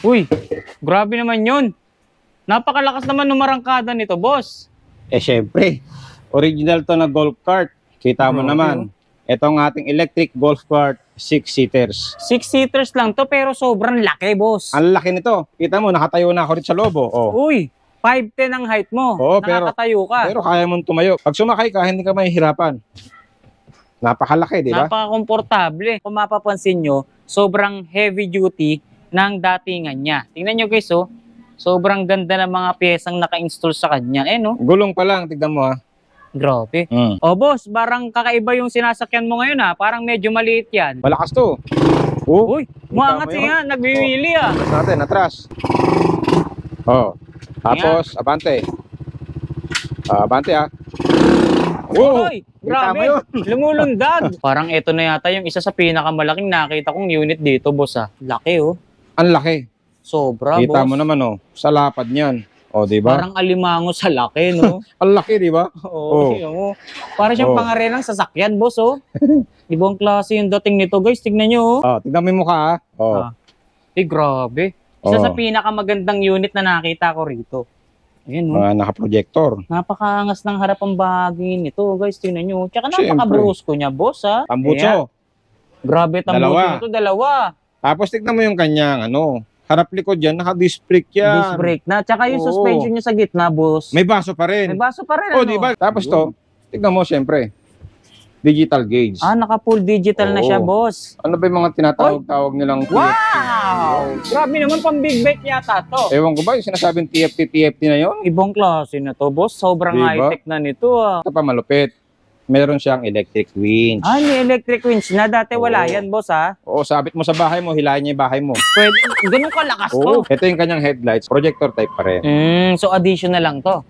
Uy, grabe naman yun. Napakalakas naman ng marangkada nito, boss. Syempre, original to na golf cart. Kita mo naman. Ito ang ating electric golf cart, 6-seaters. 6-seaters lang to, pero sobrang laki, boss. Ang laki nito. Kita mo, nakatayo na ako rin sa loob. Uy, 5'10" ang height mo. Oo, nakakatayo ka. Pero kaya mong tumayo. Pag sumakay ka, hindi ka mahihirapan. Napakalaki, di ba? Napaka-komportable. Kung mapapansin nyo, sobrang heavy duty ng datingan niya. Tingnan nyo guys, sobrang ganda ng mga piyesang naka-install sa kanya. Gulong pa lang, tignan mo ha. Grabe. Boss, parang kakaiba yung sinasakyan mo ngayon ha. Parang medyo maliit yan. Malakas to. Uy, maangat siya. Nagwiwili Atras natin, atras. Tapos, abante. Abante ha. Uy, grabe. Lumulundag. Parang ito na yata yung isa sa pinakamalaking nakita kong unit dito, boss ha. Laki Ang laki. Sobra, Kita boss. mo naman sa lapad niyan. Di ba? Parang alimango sa laki, no? Ang laki, di ba? Oo. Para siyang pangarenang sasakyan, boss, Ibang klase yung dating nito, guys. Tignan nyo, tignan mo yung mukha, grabe. Isa sa pinakamagandang unit na nakita ko rito. Ayan, naka-projector. Napakaangas ng harapang bahagi nito, guys. Tingnan nyo. Tsaka napaka-brusko niya, boss, Tambutso. Grabe, tambutso nito. Dalawa. Tapos tignan mo yung kanyang, harap likod yan, naka-disc brake yan. Disc brake na. Tsaka yung suspension niya sa gitna, boss. May baso pa rin. Di ba? Tapos to, tignan mo, syempre, digital gauge. Naka-full digital na siya, boss. Ano ba yung mga tinatawag nilang TFT? Wow! Grabe naman, pang big bike yata to. Ewan ko ba, yung sinasabing TFT na yun? Ibang klase na to, boss. Sobrang high-tech na nito, Ito pa malupit. Meron siyang electric winch. May electric winch na. Dati wala yan, boss, sabit mo sa bahay mo, hilahin niya yung bahay mo. Pwede, ganun kalakas to. Ito yung kanyang headlights, projector type pa rin. So additional lang to.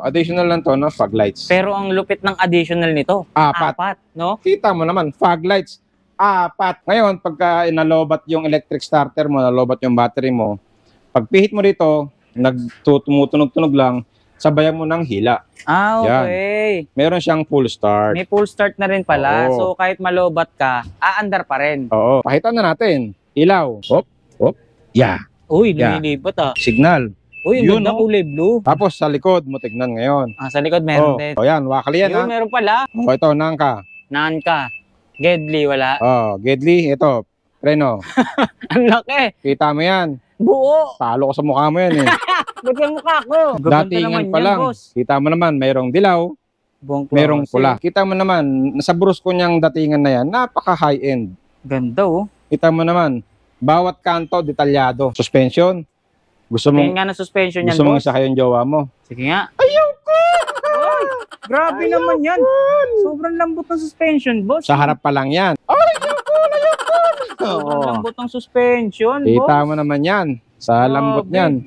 Additional lang to, fog lights. Pero ang lupit ng additional nito, apat, no? Kita mo naman, fog lights, 4. Ngayon, pagka inalobat yung electric starter mo, nalobat yung battery mo, pag pihit mo dito, tumutunog-tunog lang, sabayan mo ng hila. Okay. Meron siyang full start. May full start na rin pala. So kahit malobat ka, aandar pa rin. Pakita na natin. Ilaw. Uy, lumilipat Signal. Uy, ang ganda kulay blue. Tapos sa likod mo, tignan ngayon. Sa likod meron din. Yan, wakali yan. Yun, meron pala. Ito, nangka. Nangka. Gedli, wala. Gedli, ito. Preno. Ang laki. Kita mo yan. Buo. Talo ko sa mukha mo yan Ba't yung mukha ko? Datingan pa lang. Boss. Kita mo naman, mayroong dilaw, mayroong pula. Kita mo naman, nasa brusko niyang datingan na yan, napaka-high-end. Ganda, Kita mo naman, bawat kanto, detalyado. Suspension. Gusto mong nga ng suspension yan, gusto mong boss. isa kayong jowa mo. Sige nga. Ayoko! Ay, grabe naman yan. Sobrang lambot ng suspension, boss. Sa harap pa lang yan. Sobrang lambot ng suspension, boss. Kita mo naman yan. Sa lambot niyan.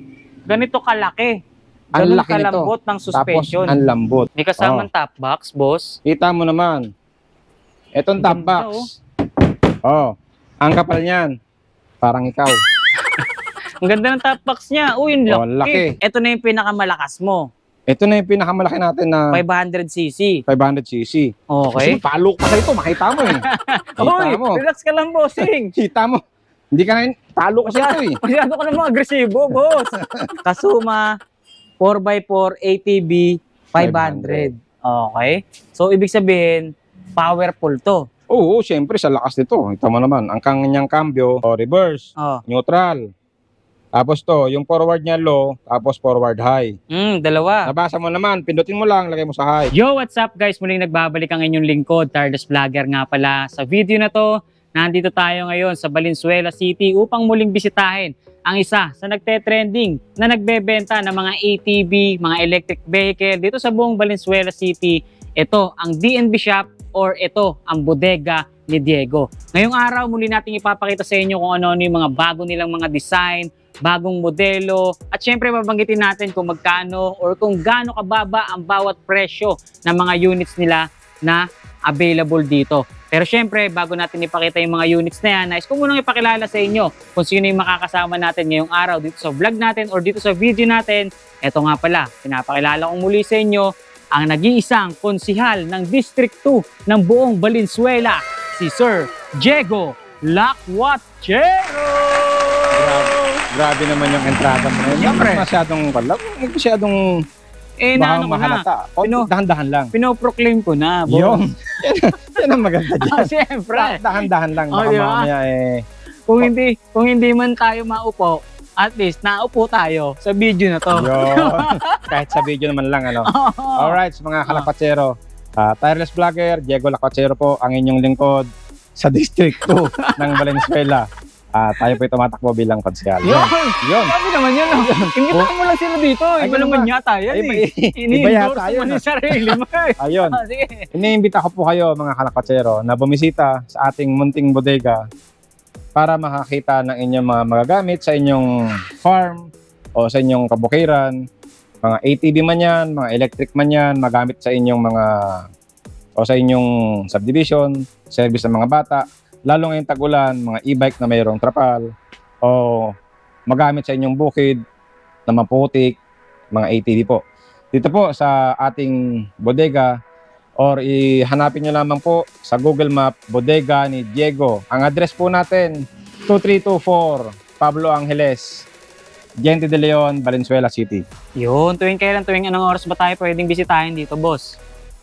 Ganito kalaki. Ang Ganun laki nito. kalambot ng suspension. Tapos ang lambot. May kasamang top box, boss. Kita mo naman. Itong top box. Ang kapal niyan. Parang ikaw. Ang ganda ng top box niya. Uy, yung laki. Ito na yung pinakamalakas mo. Ito na yung pinakamalaki natin na 500cc. 500cc. Okay. Kasi palo pa sa ito, makita mo Uy, relax ka lang, bossing. Kita mo. Hindi ka na talo ko sa ito Masyado ka naman agresibo, boss. Kasuma 4x4 ATV 500. Okay. So, ibig sabihin, powerful to. Siyempre, sa lakas nito. Kita mo naman, ang kanyang cambio, reverse, neutral. Tapos to, yung forward niya low, tapos forward high. Dalawa. Nabasa mo naman, pindutin mo lang, lagay mo sa high. Yo, what's up guys? Muling nagbabalik ang inyong lingkod, Tardas Vlogger nga pala. Sa video na to, nandito tayo ngayon sa Valenzuela City upang muling bisitahin ang isa sa nagte-trending na nagbebenta ng mga ATV, mga electric vehicle dito sa buong Valenzuela City. Ito ang DNB Shop or ito ang bodega ni Diego. Ngayong araw, muli natin ipapakita sa inyo kung ano-ano yung mga bago nilang mga design, bagong modelo, at syempre babanggitin natin kung magkano or kung gaano kababa ang bawat presyo ng mga units nila na available dito. Pero syempre, bago natin ipakita yung mga units na yan, nais ko munang ipakilala sa inyo kung sino yung makakasama natin ngayong araw dito sa vlog natin or dito sa video natin. Ito nga pala, pinapakilala kong muli sa inyo ang nag-iisang konsihal ng District 2 ng buong Valenzuela, si Sir Diego Lacuatero! Grabe naman yung entrada mo. Siyempre. Masyadong Naano ko na. mahalata. Dahan-dahan lang. Pinoproclaim ko na, boss. Yun. Yan ang maganda dyan. Siyempre. Dahan-dahan lang. Oh, Baka di ba? mamaya Kung hindi man tayo maupo, at least naupo tayo sa video na to. Yun. Kahit sa video naman lang, ano. Alright, sa mga kalakwachero. Tireless Vlogger, Diego Lakwachero po, ang inyong lingkod sa District 2 ng Valenzuela. Tayo po tumatakbo bilang konsyal. Yun. Sabi naman yun. Imbitahan mo lang sila dito. Iba naman yata yan eh. Iba yata Ini-endorse mo yun. ni sarili mo eh. Ayun. Sige. Iniimbita ko po kayo mga kalakwachero na bumisita sa ating munting bodega para makakita ng inyong mga magagamit sa inyong farm o sa inyong kabukiran. Mga ATV man yan, mga electric man yan, magamit sa inyong mga o sa inyong subdivision, service ng mga bata. Lalo ngayong tag-ulan, mga e-bike na mayroong trapal o magamit sa inyong bukid na maputik, mga ATV po. Dito po sa ating bodega or ihanapin nyo lamang po sa Google Map, bodega ni Diego. Ang address po natin, 2324 Pablo Angeles, Gente de Leon, Valenzuela City. Yun, tuwing anong oras ba tayo pwedeng bisitahin dito, boss?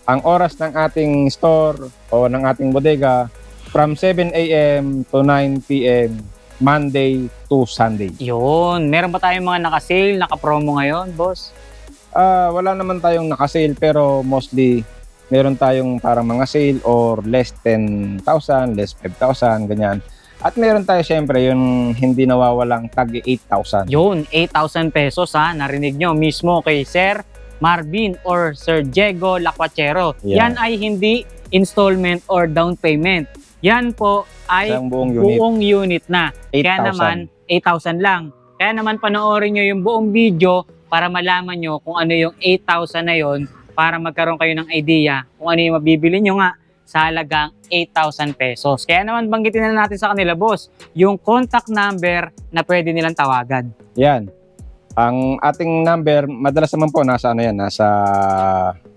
Ang oras ng ating store o ng ating bodega, from 7 a.m. to 9 p.m. Monday to Sunday. Yun, meron ba tayong mga naka-sale, naka-promo ngayon, boss? Wala naman tayong naka-sale pero mostly meron tayong parang mga sale or less 10,000, less 5,000, ganyan. At meron tayo syempre yung hindi nawawalang tag 8,000. Yun, 8,000 pesos ha, narinig nyo mismo kay Sir Marvin or Sir Diego Lakwachero. Yeah. Yan ay hindi installment or down payment. Yan po ay Isang buong unit. buong unit na. 8,000. Kaya naman, 8,000 lang. Kaya naman panoorin nyo yung buong video para malaman nyo kung ano yung 8,000 na yon para magkaroon kayo ng idea kung ano yung mabibili nyo nga sa halagang 8,000 pesos. Kaya naman banggitin na natin sa kanila, boss, yung contact number na pwede nilang tawagan. Yan. Ang ating number, madalas naman po nasa ano yan, nasa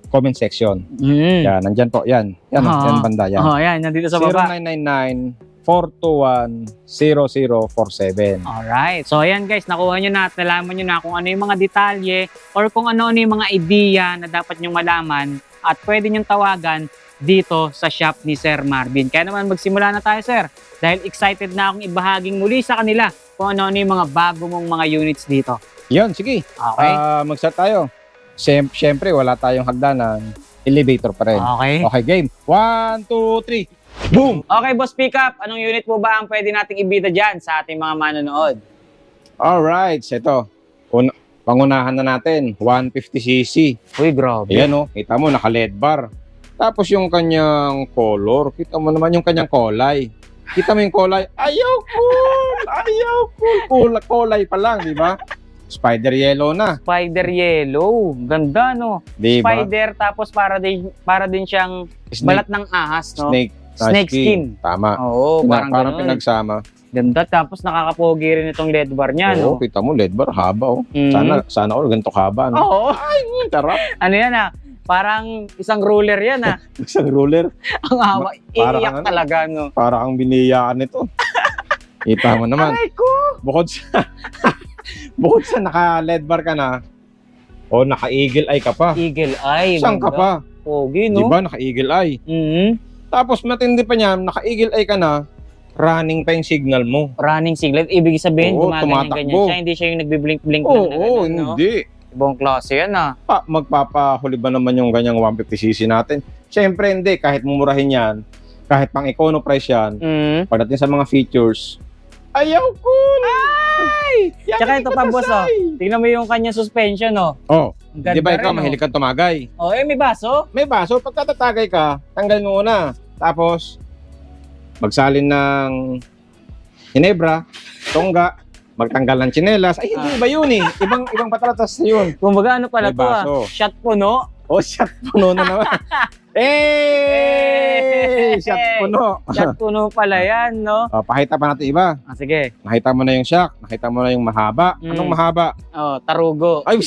comment section. Yan, nandyan po. Yan. Yan, yan banda. Yan. Oh, yan, nandito sa baba. 0999-421-0047. Alright. So, ayan guys, nakuha nyo na at nalaman nyo na kung ano yung mga detalye or kung ano-ano yung mga idea na dapat nyong malaman at pwede nyong tawagan dito sa shop ni Sir Marvin. Kaya naman magsimula na tayo, sir. Dahil excited na akong ibahaging muli sa kanila kung ano-ano yung mga bago mong mga units dito. Yun, sige. Okay? Mag-start tayo. Siyempre, wala tayong hagdanan. Elevator pa rin. Okay. Okay, game. 1, 2, 3. Boom! Okay, boss, pick up. Anong unit po ba ang pwede nating ibida dyan sa ating mga manonood? Alright, ito. Pangunahan na natin. 150cc. Uy, grabe. Ayan o, kita mo, naka-LED bar. Tapos yung kanyang color, kita mo naman yung kanyang kulay. Kita mo yung kulay, ayaw cool! Ayaw cool! Kulay pa lang, di ba? Spider yellow na. Spider yellow. Ganda, no? Di ba? Spider, tapos para din siyang balat ng ahas, no? Snake skin. Tama. Oo, parang ganun. pinagsama. Ganda, tapos nakakapogi rin itong LED bar niya, Oo, no? kita mo, LED bar, haba oh. Sana all ganito haba, no? Oo. Ay, tarap. Ano yan, ah? Parang isang ruler yan, ah. Isang ruler. Ang hawa. Parang Iiyak ano? talaga, no? Para kang biniyaan nito. Kita mo naman. Aray ko! Bukod sa naka-LED bar ka na, o naka-eagle eye ka pa. Eagle eye. Saan ka pa? Pogi, no? Diba, naka-eagle eye. Tapos matindi pa niyan, naka-eagle eye ka na, running pa yung signal mo. Running signal. Ibig sabihin, Oo, gumaganyan-ganyan tumatakbo. siya. Hindi siya yung nagbiblink-blink lang Oo, na ganun, no? hindi. Ibang klase yan, ah. Magpapahuli ba naman yung ganyang 150cc natin? Siyempre hindi, kahit mumurahin yan, kahit pang econo price yan, pagdating sa mga features, ayaw cool! Ay! Tsaka ito pa, boss, oh. Tingnan mo yung kanyang suspension, oh. Oh, Ang ganda di ba ikaw rin, oh. mahilig kang tumagay? Oh, may baso? May baso, pagkatatagay ka, tanggal mo muna. Tapos, magsalin ng Ginebra, tongga, magtanggal ng tsinelas. Ay, hindi ba yun eh? Ibang patalatas na yun. Kumbaga, ano pala May to, ah? baso. Shot puno? Oh, shot puno na naman. Shot puno. Shot puno pala yan, no? Oh, pakita pa natin iba. Ah, sige. Nakita mo na yung shock, nakita mo na yung mahaba. Anong mahaba? Oh, tarugo. Ay,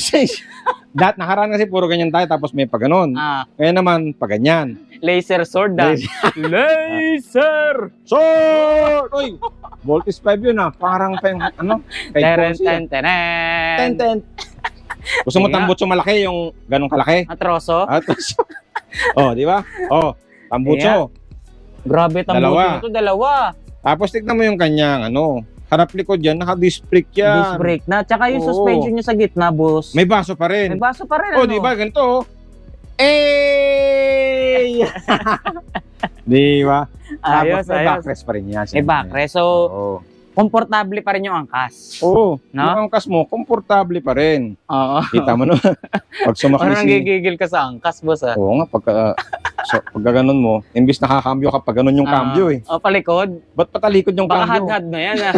nakaraan kasi puro ganyan tayo tapos may pag ganon. Ah, Kaya naman, pag ganyan. Laser sword ah. Laser! Sword! Uy! Voltis 5 yun Parang kay Teren, Ponzi. ten, tenen. Ten. Gusto mo Sige nga. tambutso malaki, yung ganong kalaki? Atroso? Di ba? Tambutso. Grabe tambuso nito, dalawa. Tapos tignan mo yung kanyang harap likod yan, naka-disc brake yan. Disc brake na. Tsaka yung Oo. suspension niya sa gitna, boss. May baso pa rin. May baso pa rin, Di ba? Ganito. Eh! Di ba? Ayos, Tapos may ayos. backrest pa rin yan. May backrest. So, Oo. komportable pa rin yung angkas. Oo. No? Yung angkas mo, komportable pa rin. Oo. Kita mo pag sumakay Parang gigigil ka sa angkas, boss ah. Oo nga, pagka ganun mo, imbis nakakambyo ka, pag ganun yung cambio Palikod. Ba't patalikod yung Baka cambio? hadhad na yan ah.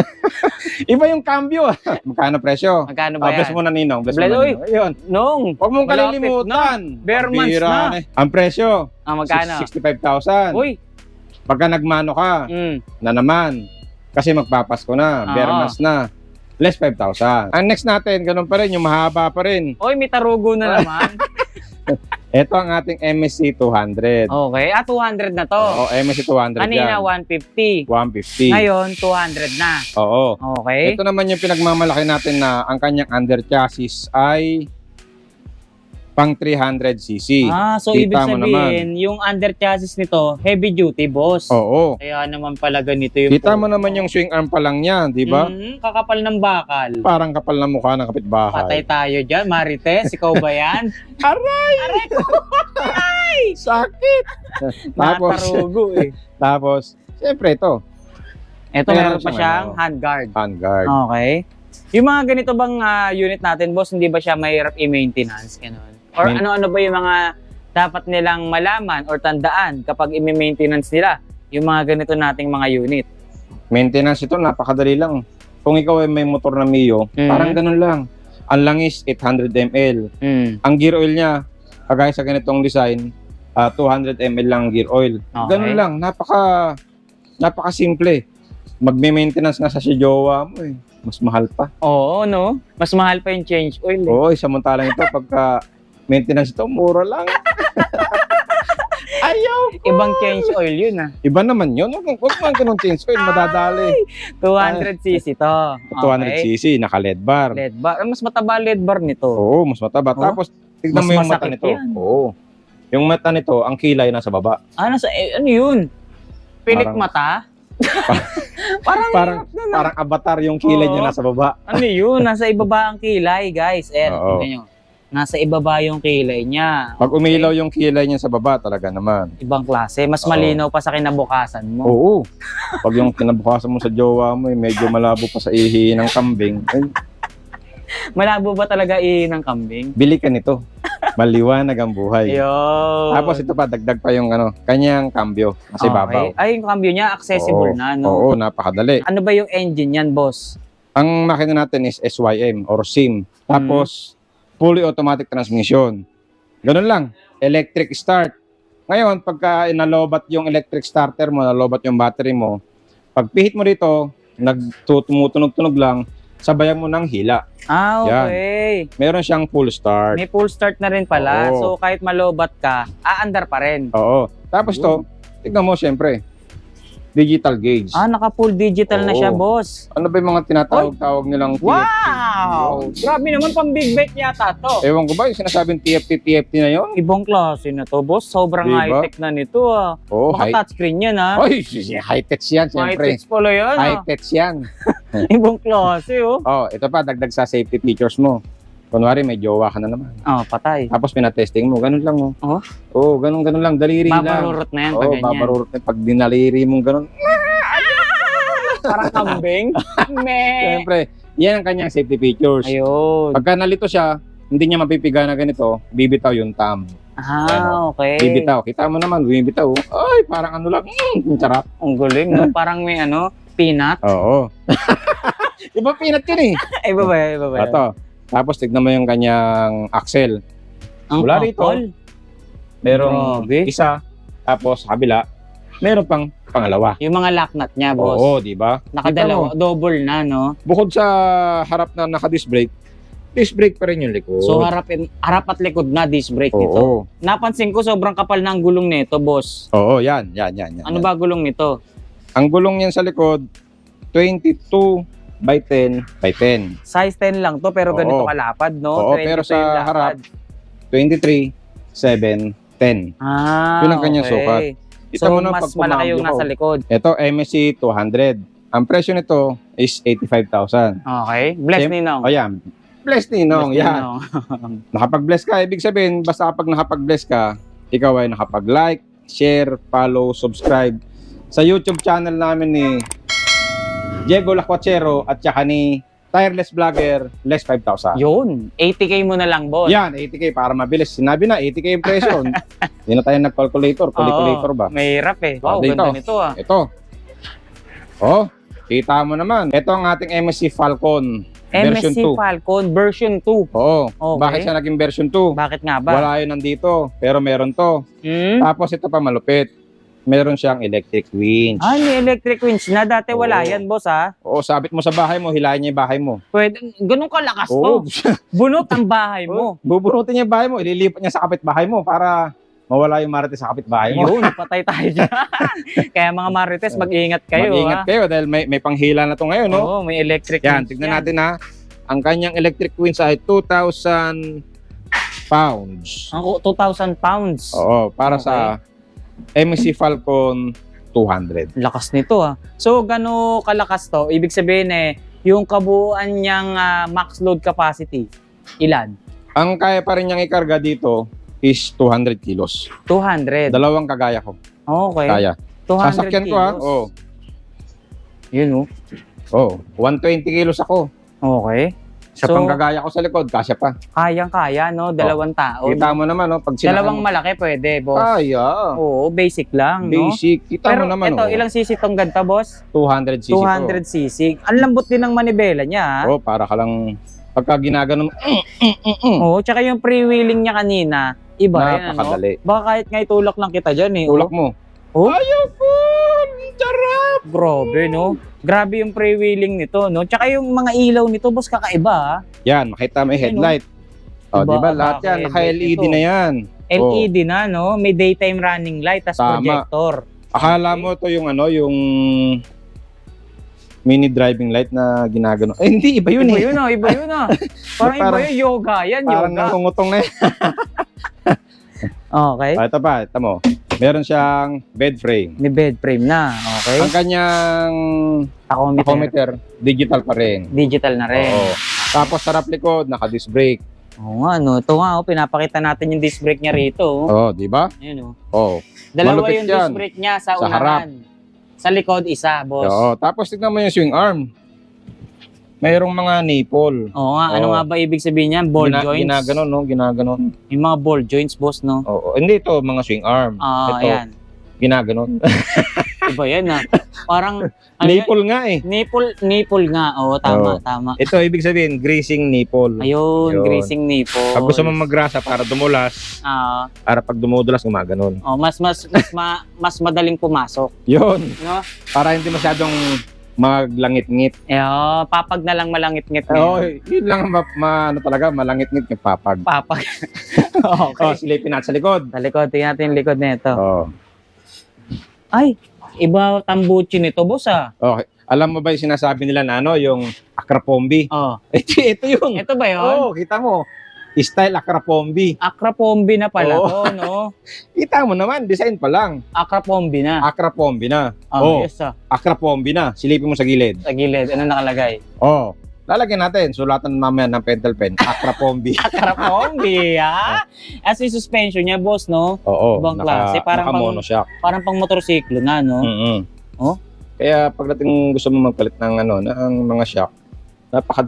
Iba yung cambio Magkano presyo? Magkano ba Bless yan? mo na, Ninong. Bless mo Bless, na, uy. Ninong. Ayun. Nung. Huwag mong Malapit kalilimutan. Bare months Pambira na. Ang presyo, Magkano? 65,000. Uy. Pagka nagmano ka, na naman, kasi magpapasko na, bare Oo. months na, less 5,000. Ang next natin, ganun pa rin, yung mahaba pa rin. Uy, may tarugo na naman. Ito ang ating MSC 200. Okay. 200 na to. Oo, MSC 200 Kanina, yan. 150. 150. Ngayon, 200 na. Oo. Okay. Ito naman yung pinagmamalaki natin na ang kanyang under chassis ay pang 300cc. So ibig Kita mo sabihin, yung under chassis nito, heavy duty, boss. Oo. Kaya naman pala ganito yung... Kita mo naman yung swing arm pa lang niya, di ba? Kakapal ng bakal. Parang kapal na mukha ng kapitbahay. Patay tayo dyan, Marites. Ikaw ba yan? Aray! Aray ko! Sakit! Natarugo eh. Tapos, siyempre ito, Ito Meron meron pa siyang siyang handguard. handguard. Okay. Yung mga ganito bang unit natin, boss, hindi ba siya mahirap i-maintenance? Ganun? Or ano-ano ba yung mga dapat nilang malaman or tandaan kapag i-maintenance nila yung mga ganito nating mga unit? Maintenance ito, napakadali lang. Kung ikaw ay may motor na Mio, parang ganun lang. Ang langis, 800 ml. Ang gear oil niya, kagaya sa ganitong design, 200 ml lang gear oil. Okay. Ganun lang, napaka-simple. Magme-maintenance nga sa si jowa mo eh. Mas mahal pa. Oo, no? Mas mahal pa yung change oil. Eh. Oo, samantalang ito, pagka maintenance ito, mura lang. Ayaw ko. Ibang change oil yun ah. Iba naman yun. Huwag man ganun change oil, madadali. 200cc to. 200cc, naka-LED bar. LED bar. Mas mataba LED bar nito. Oo, mas mataba. Oh? Tapos, tignan Mas mo yung mata masakit nito. yan. Oo. Yung mata nito, ang kilay nasa baba. Ano yun? Pilik Parang- mata? Parang Parang avatar yung kilay niya Oo. nasa baba. ano yun? Nasa ibaba ang kilay, guys. Oo. Tingnan nyo. Nasa ibaba yung kilay niya. Pag umilaw yung kilay niya sa baba, talaga naman. Ibang klase. Mas Oo. malinaw pa sa kinabukasan mo. Oo. Pag yung kinabukasan mo sa jowa mo, medyo malabo pa sa ihi ng kambing, ay, Malabo ba talaga ng kambing? bili ka nito. Maliwanag ang buhay. Ayun. Tapos ito pa, dagdag pa yung kanyang cambio. Kasi babaw. Ay, yung cambio niya, accessible Oo. na, no? Oo, napakadali. Ano ba yung engine yan, boss? Ang makina natin is SYM or SIM. Tapos, fully automatic transmission. Ganun lang. Electric start. Ngayon, pagka nalobat yung electric starter mo, nalobat yung battery mo, pag pihit mo dito, tumutunog-tunog lang, sabayan mo ng hila. Okay. Meron siyang full start. May full start na rin pala. Oo. So, kahit malobat ka, aandar pa rin. Oo. Tapos to, tignan mo siyempre, digital gauge. Naka-full digital na Oo. siya, boss. Ano ba yung mga tinatawag nilang TFT? Wow! Grabe naman, pang big bike yata to. Ewan ko ba, yung sinasabing TFT na yun? Ibang klase na to, boss. Sobrang Diba? high-tech na nito, ah. Oo, Baka touchscreen yan, ah. Oy, high-tech yan, siyempre. High-tech pala yan, ah. High-tech yan. Ibang klase, oh. Oh, ito pa, dagdag sa safety features mo. Kunwari, may jowa ka na naman. Patay. Tapos pinatesting mo, ganun lang, oh. Oh? Oo, ganun lang, daliri lang. Babarurot na yan pag Oo, ganyan. babarurot na. Pag dinaliri mong ganun, Parang kambing. Meh. siyempre, yan ang kanyang safety features. Ayun. Pagka nalito siya, hindi niya mapipiga na ganito, bibitaw yung thumb. Okay. Bibitaw. Kita mo naman, bibitaw. Ay, parang ano lang, charap. Ang galing, no? Parang may peanut. Oo. Iba peanut yun eh. Ay, iba ba? Ito. Tapos tignan mo yung kanyang axle. Ang Mula rito, kapal. merong Grabe. isa, tapos sa kabila, meron pang pangalawa. Yung mga lock nut niya, boss. Oo, di ba? Nakadalawa, double na, no? Bukod sa harap na naka-disc brake, disc brake pa rin yung likod. So harap at likod na disc brake nito. Oo. Napansin ko sobrang kapal ng gulong nito, boss. Oo, yan. Ano ba gulong nito? Ang gulong niyan sa likod, 22 by 10 by 10. Size 10 lang to pero ganito kalapad, no? Oo, pero sa harap, 23, 7, 10. Ah, Yun ang kanyang sukat. Kita So mo na mas pag malaki yung pumambyo nasa ko. likod. Ito, MSC 200. Ang presyo nito is 85,000. Okay. Bless Same- Ninong. O yan. Bless Ninong, Bless yan. Ninong. Nakapag-bless ka, ibig sabihin, basta kapag nakapag-bless ka, ikaw ay nakapag-like, share, follow, subscribe sa YouTube channel namin ni Diego Lacuachero at saka ni Tireless Vlogger, less 5,000. Yun. 80K mo na lang, boss. Yan, 80K para mabilis. Sinabi na, 80K yung presyo. Hindi na tayo nag-calculator. Calculator ba? Mahirap eh. Wow, Dito. ganda nito ah. Ito. Oh, kita mo naman. Ito ang ating MSC Falcon. Version MSC 2. Falcon version 2. Oo. Okay. Bakit siya naging version 2? Bakit nga ba? Wala yun nandito, pero meron to. Hmm? Tapos ito pa malupit. Meron siyang electric winch. Ah, may electric winch na. Dati wala Oo. yan, boss ha. Oo, sabit mo sa bahay mo, hilahin niya yung bahay mo. Pwede, ganun kalakas Oo. to. Bunot ang bahay mo. Bubunutin niya yung bahay mo, ililipat niya sa kapitbahay mo para mawala yung marites sa kapitbahay mo. Yun, patay tayo dyan. Kaya mga marites, mag-iingat kayo. Mag-ingat kayo dahil may panghila na to ngayon, no? Oo, may electric Yan, winch tignan natin ha. Ang kanyang electric winch ay 2,000 pounds. Ang 2,000 pounds. Oo, para Okay. sa MSC Falcon 200. Lakas nito ah. So, gano'ng kalakas to? Ibig sabihin yung kabuuan niyang max load capacity, ilan? Ang kaya pa rin niyang ikarga dito is 200 kilos. 200. Dalawang kagaya ko. Okay. Kaya. 200 Sasakyan ko ha. kilos. Oo. Yun oh. Oh, 120 kilos ako. Okay. Sa So, pangkagaya ko sa likod, kasya pa. kayang-kaya, no? Dalawang tao. Kita mo naman, no? Pag Dalawang malaki pwede, boss. Kaya. Oo, basic lang, no? Basic. Kita Pero mo naman, ito, oh. ilang cc tong ganta, boss? 200cc 200cc. Ang lambot din ng manibela niya, ha? Oh, para ka lang, pagka ginaganon, Oo, tsaka yung pre-wheeling niya kanina, iba rin, ano? napakadali. Baka kahit nga itulak lang kita dyan, eh. Tulak mo. Oh. Ayaw po! Charap! Grabe, no? Grabe yung pre-wheeling nito, no? Tsaka yung mga ilaw nito, boss, kakaiba, ha? Yan, makita mo yung headlight. Oh, Iba, di ba? Lahat yan, bakit? naka-LED Ito. na yan. LED na, no? May daytime running light, tas Tama. projector. Akala mo to yung ano, yung mini driving light na ginagano. Eh, hindi, iba yun Iba eh. yun, ah. Iba yun, ah. Parang iba Parang- yun, yoga. Yan, Parang yoga. nangungutong na yan. Okay. Ito pa, ito mo. Meron siyang bed frame. May bed frame na. Okay. Ang kanyang Tachometer. tachometer, digital pa rin. Digital na rin. Oo. Tapos sa harap likod, naka-disc brake. Oo nga, no. Ito nga, oh, pinapakita natin yung disc brake niya rito. Oh. Oo, di ba? Ayan, oh. Oo. Dalawa Malupit yung yan. disc brake niya sa Sa unahan. Sa likod, isa, boss. Oo. Tapos tignan mo yung swing arm. Mayroong mga nipple. Oo nga, ano Oo. nga ba ibig sabihin niyan? Ball joints? Ginaganon, no? Ginaganon. Yung mga ball joints, boss, no? Oo. Hindi ito, mga swing arm. Ah, ito, ayan. ginaganon. Iba yan, ah. Parang, ano yan? Nipple nga eh. Nipple nga. Oo, tama, Oo. tama. Ito, ibig sabihin, greasing nipple. Ayun, Ayun. greasing nipple. Pag gusto mong magrasa para dumulas, Ah, para pag dumudulas, gumaganon. oh, mas madaling pumasok, Yun. no? Para hindi masyadong maglangit-ngit. Eh, oh, papag na lang malangit-ngit Oo, ngayon. yun lang ano talaga, malangit-ngit yung papag. Papag. Oh, Okay. silipin natin sa likod. Sa likod, tingnan natin yung likod nito. Oh. Ay, iba tambuchi nito, boss, ah. Okay. Alam mo ba yung sinasabi nila na ano, yung akrapombi? Oh, Ito yun. ito ba yun? Oo, kita mo. Style akrapombi. Akrapombi na pala Oo. to, no? Kita mo naman, design pa lang. Akrapombi na. Akrapombi na. Oh, Oh, yes, ah. akrapombi na. Silipin mo sa gilid. Sa gilid, ano nakalagay? Oh. Lalagyan natin. Sulatan mamaya ng pentel pen. Akrapombi. Akrapombi, ha? As yung suspension niya, boss, no? Oo. Ibang klase. Parang pang- monoshock. Parang pang motorsiklo na, no? Mm-mm. Oh? Kaya pagdating gusto mo magpalit ng ano, ng mga shock,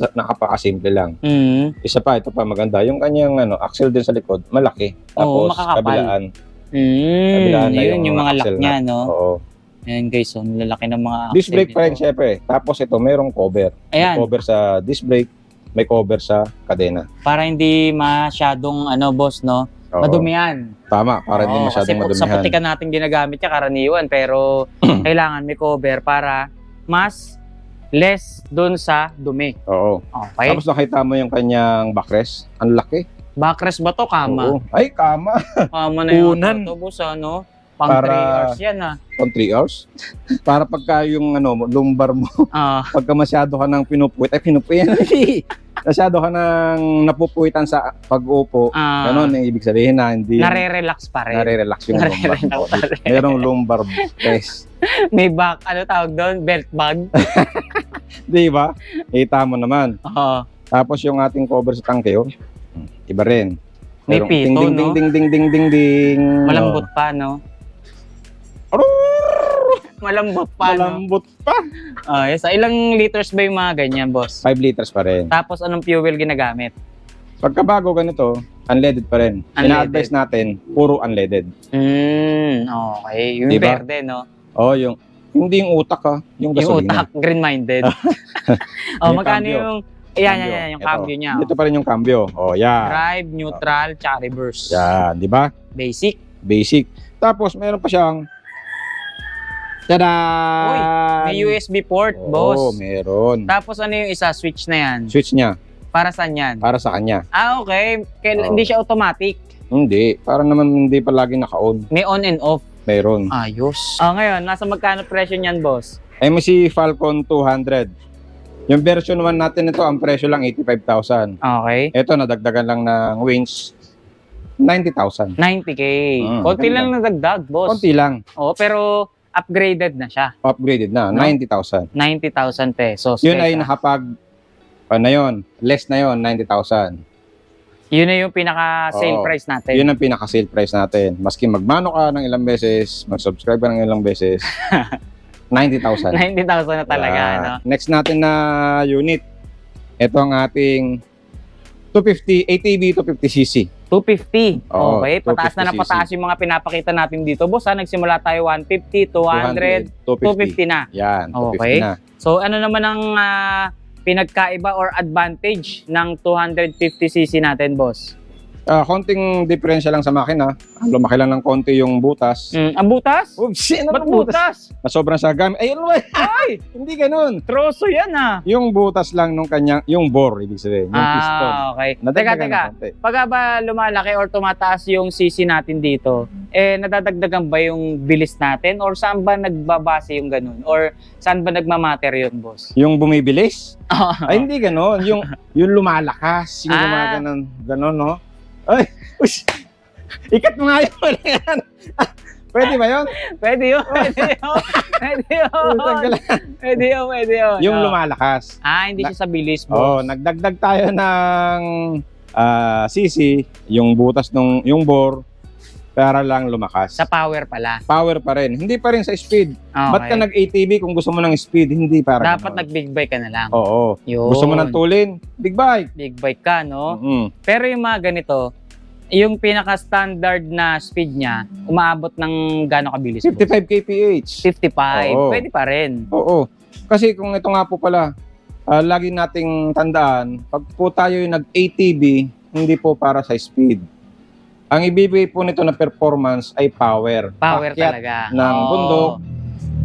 napaka-simple lang. Mm. Isa pa, ito pa maganda. Yung kanyang ano, axle din sa likod, malaki. Oo, Tapos makakapal. kabilaan. Mm. Kabilaan na Yun, yung mga lock axle niya, nut. no? Oo. Ayan, guys, so, lalaki ng mga Disc brake pa rin nito. syempre. Tapos ito, mayroong cover. May Ayan, cover sa disc brake, may cover sa kadena. para hindi masyadong, ano, boss, no? Oo. Madumihan. Tama, para hindi Oo, masyadong kasi sa madumihan. putikan natin ginagamit niya karaniwan, pero kailangan may cover para mas less dun sa dumi. Oo. Okay. Tapos nakita mo yung kanyang backrest. Ang laki. Backrest ba to? Kama. Oo. Ay, kama. Kama na yun. Unan. Ito, boss, ano? Pang 3 hours yan, ah. On 3 hours. Para pagka yung lumbar mo, pagka masyado ka nang pinupuwit, masyado ka nang napupuwitan sa pag-upo, ganun, ibig sabihin na hindi nare-relax pa rin. Nare-relax yung lumbar mo. Merong lumbar rest. May back, ano tawag doon? Belt bag. Di ba? Kita mo naman. Oo. Tapos yung ating cover sa tangke, iba rin. May Merong pito, ding, no? ding, ding, ding, ding, ding. Malambot pa, no? Malambot pa, no? Malambot pa. Yes. Ilang liters ba yung mga ganyan, boss? 5 liters pa rin. Tapos anong fuel ginagamit? Pagkabago ganito, unleaded pa rin. Unleaded. Ina-advise natin, puro unleaded. Okay. Yung Diba? verde, no? Yung hindi yung utak yung Yung gasolina. utak, green-minded. Yung magkano cambio. yung... Yan, yung Ito. cambio niya. Ito pa rin yung cambio. Yan. Drive, neutral, tsaka reverse. Yan, di ba? Basic. Basic. Tapos meron pa siyang tada! Uy, may USB port, boss. Meron. Tapos ano yung isa? Switch na yan. Switch niya Para saan yan? para sa kanya. Okay. Hindi siya automatic. Hindi, para naman hindi pa lagi naka-on. May on and off. Meron. Ayos. Ngayon, nasa magkano presyo niyan, boss? MSC Falcon 200. Yung version 1 natin ito, ang presyo lang 85,000. Okay. Ito, nadagdagan lang ng wings, 90,000. 90K. Konti lang nadagdag, boss. Konti lang. Pero upgraded na siya. Upgraded na, No? 90,000. 90,000 pesos. Yun ay Teka. nakapag, less na yun, 90,000. Yun na yung pinaka-sale Oo. price natin. Yun ang pinaka-sale price natin. Maski magmano ka ng ilang beses, mag-subscribe ka ng ilang beses, 90,000. 90,000 na talaga, Yan. no? Next natin na unit, ito ang ating 250 ATV 250cc. 250. Oo, Okay, pataas na 250cc. pataas yung mga pinapakita natin dito. Boss, nagsimula tayo 150, 200, 250 na. Yan, 250 Okay. na. So, ano naman ang pinagkaiba or advantage ng 250cc natin, boss? Konting diferensya lang sa makina. Lumaki lang ng konti yung butas. Ang butas? Oops, ano Ba't bang butas? butas? Sobrang sa gamit. Ay, ano ba? Ay! Hindi ganun. Troso yan, ah. Yung butas lang nung kanyang, yung bore, ibig sabihin. Yung piston. Okay. Nadagdagan Teka. ng konti. Pag ba lumalaki or tumataas yung CC natin dito, nadadagdagan ba yung bilis natin? Or saan ba nagbabase yung ganun? Or saan ba nagmamatter yun, boss? Yung bumibilis? Ay, hindi ganun. Yung lumalakas. Yung gumaganon, no? Ay, ush! Ikat mo nga yun. Pwede ba yun? Pwede yun, pwede yun. Pwede yun. Pwede yun, pwede yun. Yung lumalakas. Hindi siya sa bilis, Oo, boss. nagdagdag tayo ng CC, yung butas yung bore, para lang lumakas. Sa power pala. Power pa rin. Hindi pa rin sa speed. Okay. Ba't ka nag-ATV kung gusto mo ng speed? Hindi para Dapat ganon. nag-big bike ka na lang. Oo. Yun. Gusto mo ng tulin? Big bike. Big bike ka, no? Mm. Pero yung mga ganito, yung pinaka-standard na speed niya, umaabot ng gano'ng kabilis? 55 kph. 55. Oo. Pwede pa rin. Oo. Kasi kung ito nga po pala, lagi nating tandaan, pag po tayo yung nag-ATV, hindi po para sa speed. Ang ibibigay po nito na performance ay power. Power Paakyat talaga. ng Oo. bundok,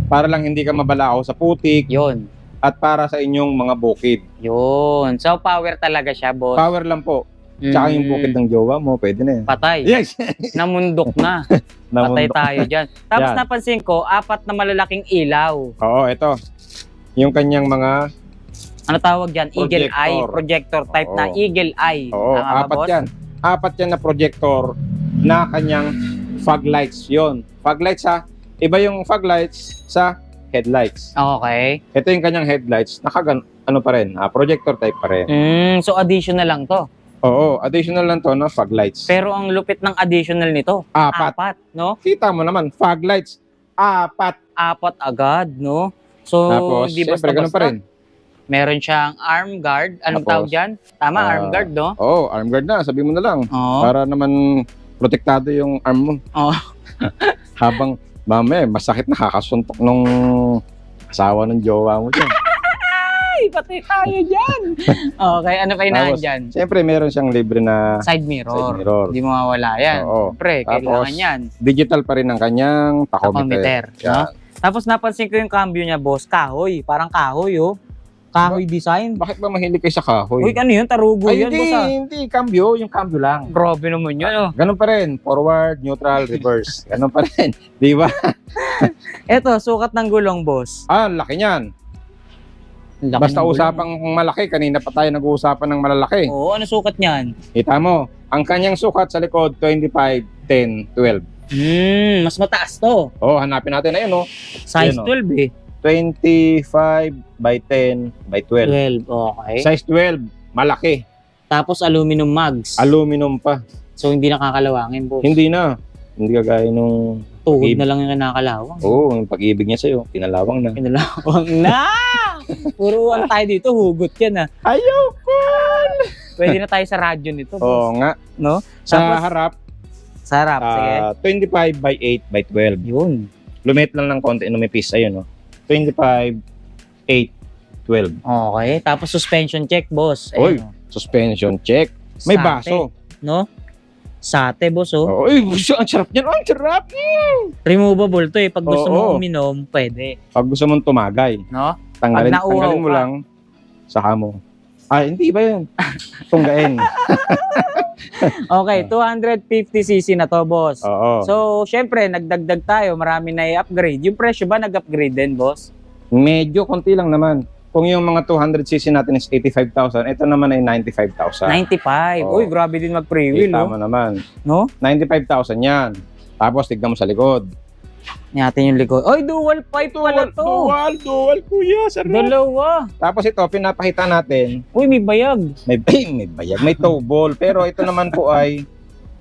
para lang hindi ka mabalakaw sa putik, Yun. at para sa inyong mga bukid. Yun. So, power talaga siya, boss. Power lang po. Tsaka yung bukid ng jowa mo, pwede na yan. Patay. Yes! Namundok na. Patay tayo dyan. Tapos Yan. napansin ko, 4 na malalaking ilaw. Oo, ito. Yung kanyang mga, Ano tawag dyan? Eagle Projector. Eye. Projector type Oo. na Eagle Eye. oo, Tama ba, apat boss? yan. Apat yan na projector na kanyang fog lights. Yun. Fog lights ha. Iba yung fog lights sa headlights. Okay. Ito yung kanyang headlights. Ano pa rin? Projector type pa rin. So, additional lang to. Oo, additional lang to na fog lights. Pero ang lupit ng additional nito, Apat. no? Kita mo naman, fog lights. Apat. 4 agad, no? So, Tapos, hindi syempre, ganun pa basta-basta. rin. Meron siyang arm guard. Anong Tapos, tawag dyan? Tama, arm guard, no? Oo, arm guard na. Sabi mo na lang. Oo. Para naman protektado yung arm mo. Oo. Habang, masakit na kakasuntok nung asawa ng jowa mo dyan. Ay, patay tayo dyan. Okay, ano pa inahan Tapos, dyan? Siyempre, meron siyang libre na Side mirror. side mirror. Hindi mawawala yan. Oo. Siyempre, Tapos, kailangan yan. Digital pa rin ang kanyang tachometer. Tachometer, no? Yan. Tapos napansin ko yung cambio niya, boss, kahoy. Parang kahoy, oh. Kahoy design. Bakit ba mahilig kayo sa kahoy? Uy, ano yun? Tarugo Ay, yan, hindi, boss ah. hindi. Cambio, yung cambio lang. Grabe naman yun, oh. Ganun pa rin. Forward, neutral, reverse. Ganun pa rin. Di ba? Eto, sukat ng gulong, boss. Laki niyan. Laki Basta ng gulong. usapang malaki. Kanina pa tayo nag-uusapan ng malalaki. Oo, ano sukat niyan? Kita mo, ang kanyang sukat sa likod, 25, 10, 12. Mas mataas to. Hanapin natin. Ayun, Size Ayun, 12 eh. 25 by 10 by 12. 12, okay. Size 12, malaki. Tapos aluminum mugs. Aluminum pa. So hindi nakakalawangin, boss. Hindi na. Hindi kagaya nung... Tuhod na lang yung nakakalawang. yung pag-ibig niya sa'yo, kinalawang na. Pinalawang na! Puro ano tayo dito, hugot yan ah. Ayaw ko! Pwede na tayo sa radyo nito, boss. Oo nga. No? Sa Tapos, harap, sa harap, sige. 25 by 8 by 12. Yun. Lumit lang ng konti, numipis. Ayun, 25, 8, 12. Okay. Tapos suspension check, boss. Oy. Ayun, oh. Suspension check. May Sate, baso. No? Sate, boss, oh. Uy, ang sarap niyan. Ang sarap. Removable to eh. Pag gusto Oo. mo uminom, pwede. Pag gusto mong tumagay, No? tanggalin nauhaw mo ka. lang, saka mo. Hindi ba yun? Tunggain. Okay, 250cc na to, boss. Oo. So, syempre, nagdagdag tayo. Marami na i-upgrade. Yung presyo ba nag-upgrade din, boss? Medyo konti lang naman. Kung yung mga 200cc natin is 85,000, ito naman ay 95,000. 95. Oo. Uy, grabe din mag-pre-wheel, Kita no? mo naman. No? 95,000 yan. Tapos tignan mo sa likod. Natin yung likod. Oy, dual pipe pala to. Dual, kuya. Sarap. Dalawa. Tapos ito, pinapakita natin, Uy, may bayag. may bayag, may toe ball. Pero ito naman po ay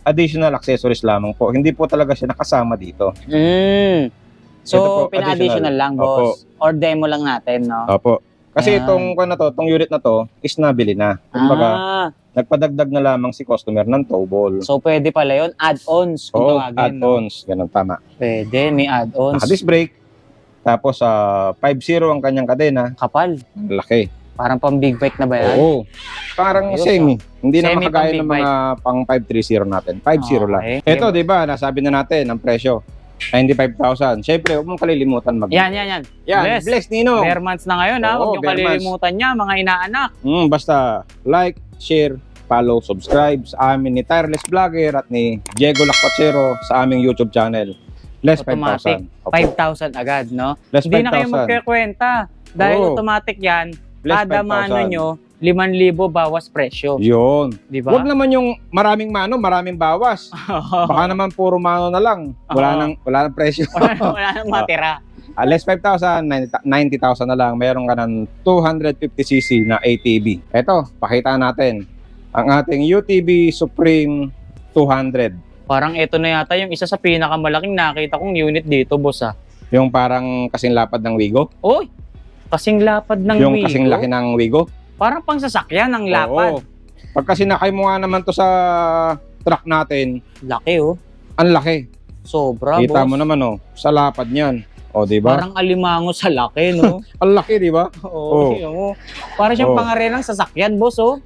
additional accessories lamang po. Hindi po talaga siya nakasama dito. Mm. Ito So, po, pina-additional lang, boss. Or demo lang natin, no? Opo. Kasi Ayan. itong unit na to is nabili na. Kumbaga, nagpadagdag na lamang si customer ng toe ball. So, pwede pala yun. Add-ons, kung Oo, tawagin. No? add-ons. Ganun, tama. Pwede, may add-ons. Naka-disc brake. Tapos, 5.0 ang kanyang kadena. Kapal. Ang laki. Parang pang big bike na ba yan? Oo. Parang Ayos, semi. Hindi na Semi makagaya pang ng big mga pang 530 natin. 5.0 lang. Okay. Ito, di ba, nasabi na natin ang presyo. 95,000. Siyempre, huwag mong kalilimutan mag- Yan. Yan, Bless. bless Nino. Bare months na ngayon, ha? Oo, Huwag niyo bare months. kalilimutan niya, mga inaanak. Basta like, share, follow, subscribe sa amin ni Tireless Vlogger at ni Diego Lacpachero sa aming YouTube channel. Less Automatic. 5,000. Opo. 5,000 agad, no? Less Hindi na kayo 5,000. magkikwenta. Dahil Oo. automatic yan, Less kada mano 5,000. nyo, 5,000 bawas presyo. Yun. Di ba? Huwag naman yung maraming mano, maraming bawas. Baka naman puro mano na lang. Wala nang presyo. wala nang matira. Less 5,000, 90,000 na lang. Meron ka ng 250cc na ATV. Ito, pakita natin. Ang ating UTV Supreme 200. Parang ito na yata yung isa sa pinakamalaking nakita kong unit dito, boss, ah. Yung parang kasing lapad ng Wigo. Uy! Kasing lapad ng Yung Wigo. kasing laki ng Wigo. Parang pang sasakyan ng lapad. Oo. Pagka sinakay mo nga naman to sa truck natin, Laki, oh. ang laki. Sobra, Kita boss. mo naman, sa lapad niyan. O, di ba? Parang alimango sa laki, no? Ang laki, di ba? Oo. Oh. Parang siyang Oo. pangarenang sasakyan, boss, oh.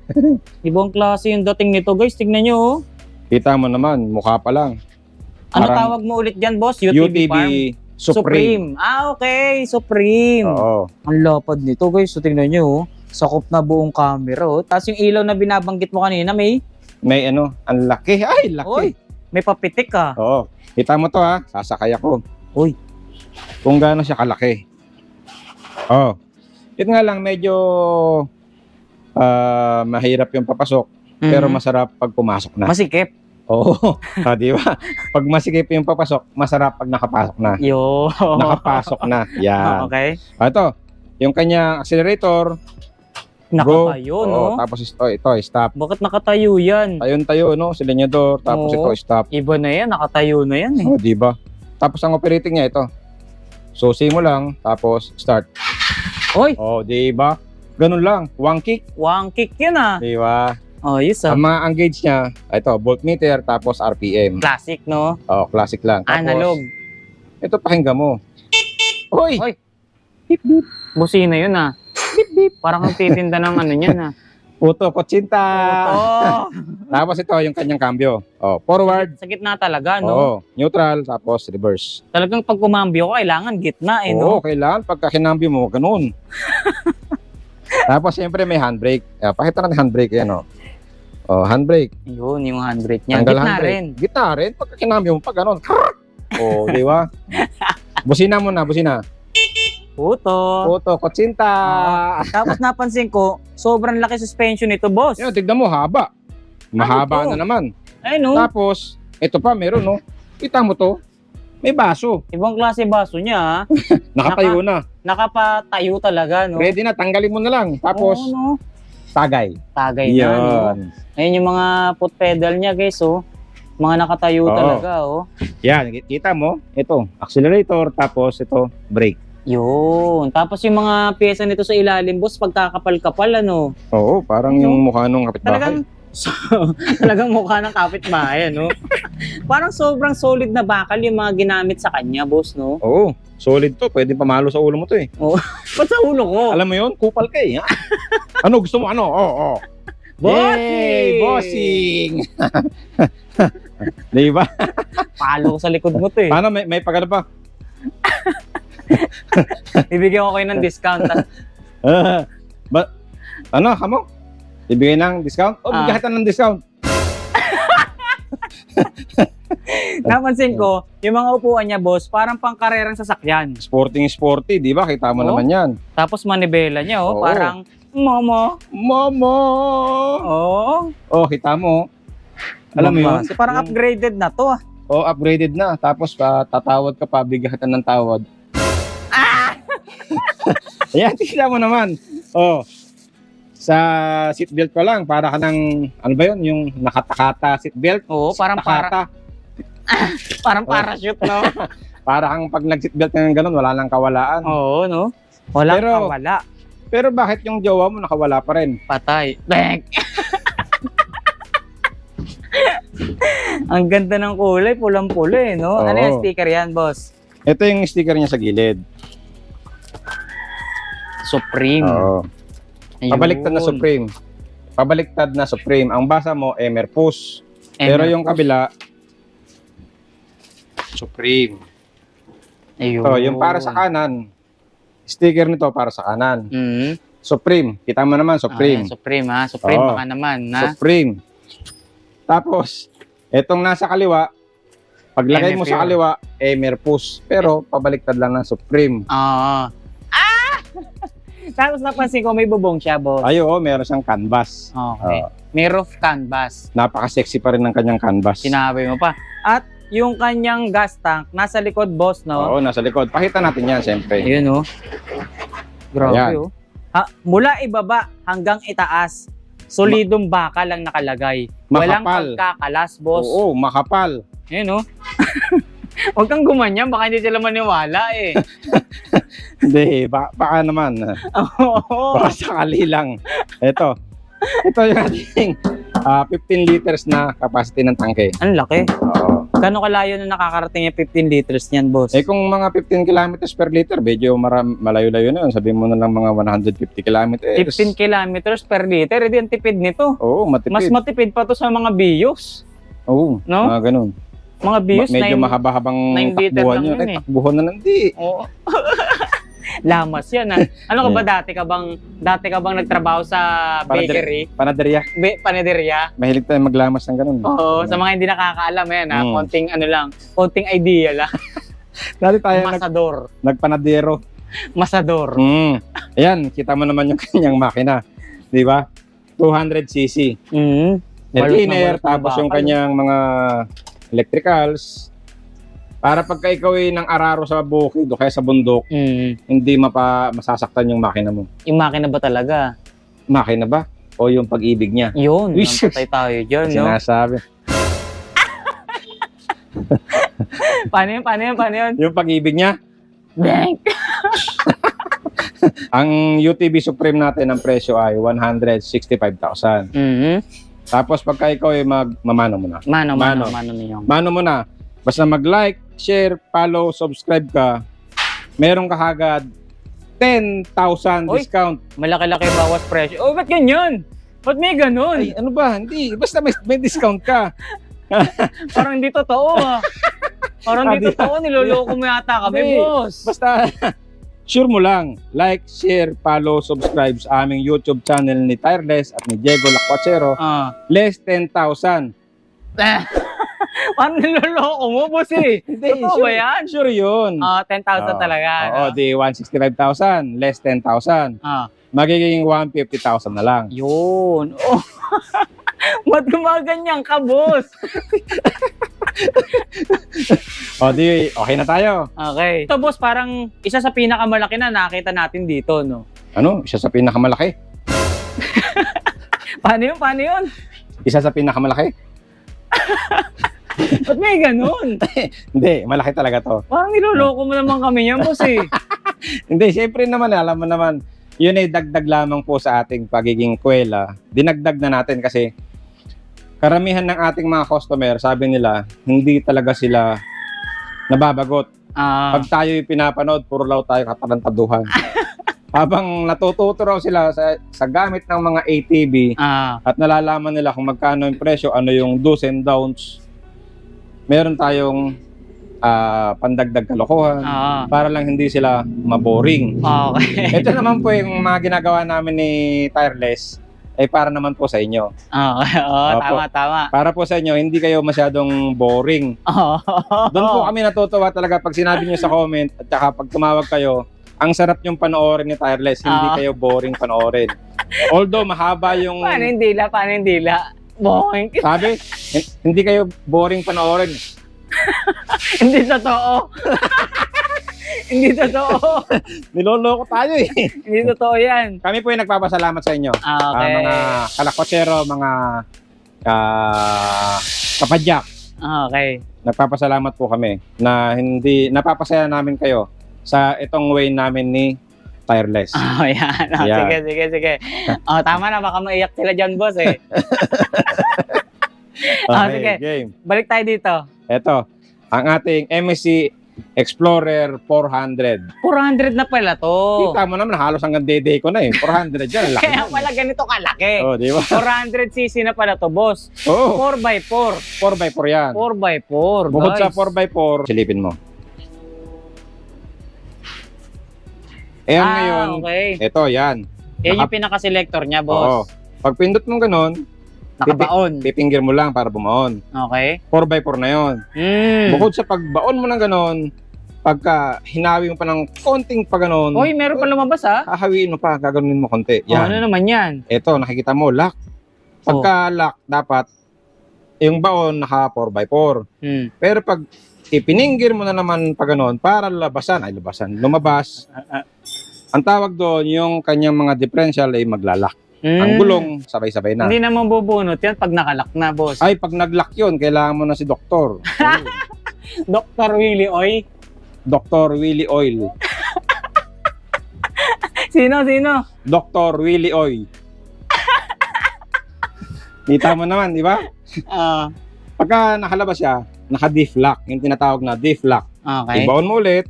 Ibang klase yung dating nito, guys. Tignan nyo, oh. Kita mo naman, mukha pa lang. Ano Parang tawag mo ulit dyan, boss? UTV, UTV Farm? Supreme. Okay. Supreme. Oo. Ang lapad nito, guys. So, tingnan nyo, oh. Sakop na buong camera, oh. Tapos yung ilaw na binabanggit mo kanina, may May ang laki. Ay, laki. Oy, may papitik, ah. Oo. Kita mo to, sasakay ako. Uy. Kung gaano siya kalaki. Oh. Ito nga lang, medyo mahirap yung papasok. Pero Mhm. masarap pag pumasok na. Masikip. Oo. Di ba? Pag masikip yung papasok, masarap pag nakapasok na. Yo. Nakapasok na. Yan. Okay. Ito, yung kanyang accelerator. Nakatayo, Go. no? Oo, tapos ito, stop. Bakit nakatayo yan? Tayo, no? Silinyador. Tapos Oo. ito, stop. Iba na yan. Nakatayo na yan, eh. Oh, di ba? Tapos ang operating niya ito. Susi mo lang, tapos start. Oy, Oh, di ba? Ganun lang, one kick, one kick yun, ah. di ba? Oh, yes, ah. Ang mga engage niya, ito, voltmeter, tapos RPM. Classic, no? Oh, classic lang. Tapos, Analog. ito, pakinggan mo. Hoy! Hoy. Bip, bip. Busina yun, ah. Bip, bip. Parang ang titinda ng ano niyan, ah. Puto, kotsinta! Oh. Tapos ito, yung kanyang cambio. Oh, forward. Sa gitna talaga, no? Oh, neutral, tapos reverse. Talagang pag kumambyo ko, kailangan gitna, eh, Oo, no? kailangan. Pagka kinambio mo, ganun. Tapos, siyempre, may handbrake. Pakita natin handbrake. Yan, o. Oh, handbrake. Yun, yung handbrake niya. Tanggal Gitna handbrake. rin. Gitna rin. Pagka kinami mo, pag ganon. Oh, di ba? Busina mo na, busina. Puto. Puto, kotsinta. Tapos napansin ko, sobrang laki suspension nito, boss. Yan, tignan mo, haba. Mahaba to? na naman. Ay, no? Tapos, ito pa, meron, no? Kita mo to? May baso. Ibang klase baso niya, ha? Nakatayo na. Nakapatayo talaga, no? Ready na, tanggalin mo na lang. Tapos, Oo, no? tagay. Tagay na, no? Yan. Ayun yung mga foot pedal niya, guys, oh. Mga nakatayo Oo. talaga, oh. Yan, kita mo? Ito, accelerator, tapos ito, brake. Yun. Tapos yung mga pyesa nito sa ilalim, boss, pagkakapal-kapal, ano? Oo, parang yung mukha nung kapitbahay. Talagang mukha ng kapitbahay, no? Parang sobrang solid na bakal yung mga ginamit sa kanya, boss, no? Oo, solid to. Pwede pamalo sa ulo mo to eh. Ba't sa ulo ko? Alam mo yun, kupal ka eh. Ha? Ano, gusto mo ano? Oo. Yay, bossing! Di ba? Palo ko sa likod mo to eh. Paano, may pagano pa? Ibigyan ko kayo ng discount. Ano, kamo? Ibigay ng discount? O, bigyan kita ng discount. Napansin ko, yung mga upuan niya, boss, parang pangkarerang sasakyan. Sporty, di ba? Kita mo naman yan. Tapos manibela niya, Oo. parang Momo. Oo. Oh, kita mo. Alam mo yun? So, parang upgraded na to, ah. Oh, upgraded na. Tapos, tatawad ka pa, bigyan kita ng tawad. Ayan, tingnan mo naman. Oh, sa seatbelt ko lang, para ka ng, ano ba yun, yung nakatakata seatbelt. Oo, parang parang parachute, no? Para kang pag nag-seatbelt ka ng ganun, wala nang kawalaan. Oo, no? Walang kawala. Pero bakit yung jowa mo nakawala pa rin? Patay. Bang! Ang ganda ng kulay, pulang-pula eh, no? Oo. Ano yung sticker yan, boss? Ito yung sticker niya sa gilid. Supreme. Oo. Ayun. Pabaliktad na Supreme. Pabaliktad na Supreme. Ang basa mo, Emerpus. Pero yung kabila, Supreme. Ayun. So, yung para sa kanan, sticker nito para sa kanan. Supreme. Kita mo naman, Supreme. Supreme, ha? Supreme Oo. baka naman, ha? Supreme. Tapos, etong nasa kaliwa, paglagay mo sa kaliwa, Emerpus. Pero, pabaliktad lang ng Supreme. Oo. Tapos napansin ko may bubong siya, boss. Ay, oo, meron siyang canvas. Okay. May roof canvas. Napaka-sexy pa rin ng kanyang canvas. Sinabi mo pa. At yung kanyang gas tank, nasa likod, boss, no? Oo, nasa likod. Pakita natin yan, siyempre. Ayun, oh. Grabe, Ayan. oh. Mula ibaba hanggang itaas, solidong bakal lang nakalagay. Walang Makapal. pagkakalas, boss. Oo, makapal. Ayun, oh. Huwag kang gumanyan, baka hindi sila maniwala, eh. Hindi, baka naman. Oo. Baka sakali lang. Ito yung ating 15 liters na capacity ng tangke. Ang laki. Oo. Gano'ng kalayo na nakakarating yung 15 liters niyan, boss? Eh kung mga 15 kilometers per liter, medyo malayo-layo na yun. Sabihin mo na lang mga 150 kilometers. 15 kilometers per liter, hindi ang tipid nito. Oo, matipid. Mas matipid pa to sa mga Bios. Oo, no? mga ganun. Mga Bios, Medyo mahaba-habang 9 liter takbuhan lang yun. yun, eh. Takbuhan na hindi. Oo. Lamas yan, ha? Ano ka ba, dati ka bang nagtrabaho sa bakery? Panaderya. Panaderya? Mahilig tayo maglamas ng ganun. Oo, sa mga hindi nakakaalam yan, ha? Konting idea lang. Dati tayo nagpanadero. Masador. Ayan, kita mo naman yung kanyang makina. Di ba? 200cc. Air cleaner, tapos yung kanyang mga electricals. Para pagka ikaw ay ng araro sa bukid o kaya sa bundok, hindi masasaktan yung makina mo. Yung makina ba talaga? Makina ba? O yung pag-ibig niya? Yun, nampatay tayo dyan, no? Sinasabi. Paano yun? Yung pag-ibig niya? Bang! Ang UTV Supreme natin, ang presyo ay 165,000. Tapos pagka ikaw ay mamano mo na. Mano niyo. Mano mo na. Basta mag-like, share, follow, subscribe ka. Meron ka agad 10,000 discount. Malaki-laki bawas presyo. Oh, ba't ganyan? Ba't may ganun? Ay, ano ba? Hindi. Basta may discount ka. Parang hindi totoo, ha? Parang hindi totoo. Niloloko mo yata kami, Hindi. boss. Basta sure mo lang, like, share, follow, subscribe sa aming YouTube channel ni Tireless at ni Diego Lacuachero. Less 10,000. Paano niloloko mo, boss eh? Totoo ba yan? Sure yun. 10,000 talaga. Oo, di 165,000, less 10,000. Magiging 150,000 na lang. Yun. Oh. Ba't gumaganyan ka, boss? O, di, okay na tayo. Okay. Ito, boss, parang isa sa pinakamalaki na nakita natin dito, no? Ano? Isa sa pinakamalaki? Paano yun? Paano yun? Isa sa pinakamalaki? Ba't may ganun? Hindi, malaki talaga to. Parang niloloko mo naman kami yan, boss eh. Hindi, syempre naman, alam mo naman, yun ay dagdag lamang po sa ating pagiging kwela. Dinagdag na natin kasi karamihan ng ating mga customer, sabi nila, hindi talaga sila nababagot. Pag tayo'y pinapanood, puro law tayo katarantaduhan. Habang natututo raw sila sa gamit ng mga ATV at nalalaman nila kung magkano yung presyo, ano yung do's and don'ts, meron tayong pandagdag kalokohan para lang hindi sila maboring. Okay. Ito naman po yung mga ginagawa namin ni Tireless ay para naman po sa inyo. Okay. Tama. Para po sa inyo, hindi kayo masyadong boring. Doon po kami natutuwa talaga pag sinabi nyo sa comment at saka pag tumawag kayo, ang sarap yung panoorin ni Tireless, hindi kayo boring panoorin. Although mahaba yung... Paano yung dila? Boring. Sabi, hindi kayo boring panoorin. Hindi totoo. Hindi totoo. Niloloko tayo eh. Hindi totoo yan. Kami po yung nagpapasalamat sa inyo. Okay. Mga kalakotsero, mga kapadyak. Okay. Nagpapasalamat po kami na hindi napapasaya namin kayo sa itong way namin ni Tireless. Yan. Yan. Sige. Tama na, baka maiyak sila dyan, boss eh. Okay, sige. game. Balik tayo dito. Ito, ang ating MSC Explorer 400. 400 na pala to. Kita mo naman, halos hanggang dede ko na eh. 400 yan, laki. Kaya pala ganito kalaki. Oh, di ba? 400cc na pala to, boss. Oh, 4x4. 4x4 yan. 4x4, Bukod guys. sa 4x4, silipin mo. Ngayon, okay. ito, yan. Yan yung pinaka-selector niya, boss. Oo. Pag pindot mo ganun, Nakabaon. pipinggir mo lang para bumaon. Okay. 4x4 na yon. Bukod sa pagbaon mo ng ganun, pagka hinawi mo pa ng konting pa ganun, Uy, meron pa lumabas ha? hahawiin mo pa, gaganunin mo konti. Yan. Ano naman yan? Ito, nakikita mo, lock. Pagka lock, dapat yung baon naka 4x4. Pero pag ipininggir mo na naman pa ganun, para lumabas, ang tawag doon, yung kanyang mga differential ay maglalak. Ang gulong, sabay-sabay na. Hindi naman bubunot yan pag nakalak na, boss. Ay, pag nag-lock yun, kailangan mo na si Doktor. Dr. Willie Oy. Dr. Willie Oil. Sino? Dr. Willie Oil. Kita mo naman, di ba? Pagka nakalabas siya, naka-diff lock, yung tinatawag na diff lock. Okay. Ibaon mo ulit,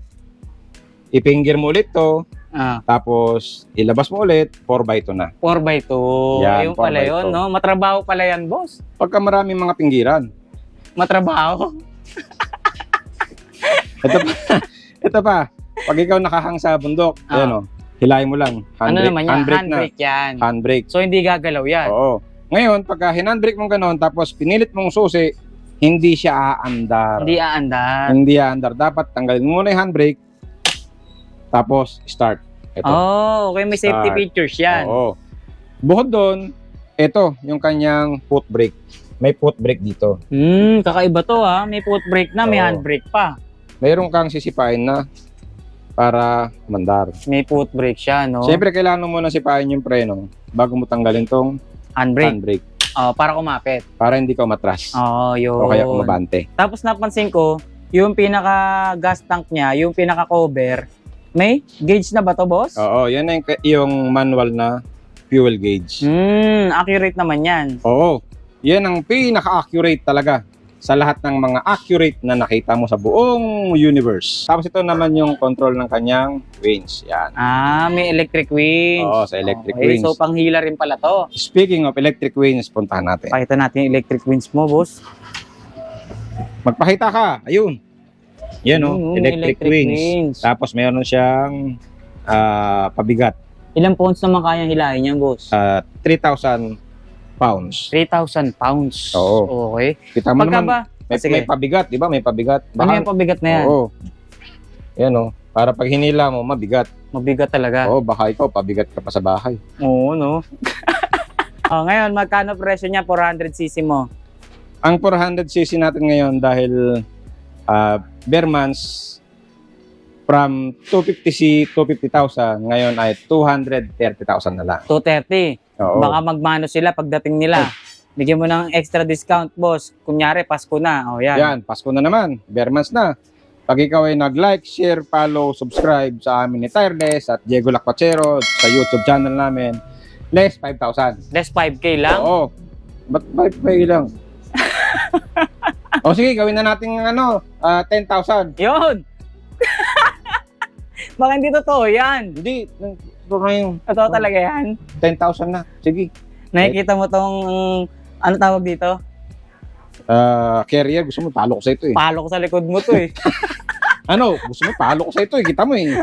ipinggir mo ulit to, tapos ilabas mo ulit, 4x2 na. 4x2. Yan, Ayun pala 4x2. yun, no? Matrabaho pala yan, boss. Pagka maraming mga pinggiran. Matrabaho. Ito pa, pag ikaw nakahang sa bundok, ayan o, hilahin mo lang. Ano naman yan? Handbrake yan. Handbrake. So, hindi gagalaw yan. Oo. Ngayon, pagka hinandbrake mong ganon, tapos pinilit mong susi, hindi siya aandar. Hindi aandar. Hindi aandar. Dapat tanggalin mo muna yung handbrake, tapos start. Ito. Okay. May safety Start. features yan. Oo. Bukod doon, ito, yung kanyang foot brake. May foot brake dito. Kakaiba to ha. May foot brake na, may Oo. handbrake pa. Mayroon kang sisipain na para mandar. May foot brake siya, no? Siyempre, kailangan mo muna sipain yung preno bago mo tanggalin tong Handbrake. handbrake Para kumapit. para hindi ka matras Yun. o kaya kumabante. Tapos napansin ko, yung pinaka-gas tank niya, yung pinaka-cover, may gauge na ba to, boss? Oo, yan na yung manual na fuel gauge. Accurate naman yan. Oo, yan ang pinaka-accurate talaga sa lahat ng mga accurate na nakita mo sa buong universe. Tapos ito naman yung control ng kanyang winch. Yan. May electric winch. Oo, sa electric Okay, winch. so panghila rin pala to. Speaking of electric winch, puntahan natin. Pakita natin yung electric winch mo, boss. Magpakita ka. Ayun. Yan o, electric winch. Tapos meron siyang pabigat. Ilang pounds naman kayang hilahin niya, boss? 3,000 pounds. 3,000 pounds. Oo. Okay. Kita mo Pagka naman, ba? may pabigat, di ba? May pabigat. Ano yung pabigat na yan? Oo. Yan o. Para pag hinila mo, mabigat. Mabigat talaga. Oo, baka ikaw, pabigat ka pa sa bahay. Oo, no? Ngayon, magkano presyo niya? 400cc mo? Ang 400cc natin ngayon dahil bare months from 250,000 ngayon ay 230,000 na lang. 230. Oo. Baka magmano sila pagdating nila. Bigyan mo ng extra discount, boss. Kunyari, Pasko na. O, yan. Yan, Pasko na naman. Bare months na. Pag ikaw ay nag-like, share, follow, subscribe sa amin ni Tireless at Diego Lacpachero sa YouTube channel namin, less 5,000. Less 5K lang? Oo. Ba't 5K lang? O sige, gawin na natin 10,000. Yun! Baka hindi totoo yan. Hindi, ito na yung Totoo talaga yan. 10,000 na. Sige. Nakikita mo tong, ano tawag dito? Carrier, gusto mo, palo ko sa ito eh. Palo ko sa likod mo to eh. Gusto mo, palo ko sa ito eh. Kita mo eh.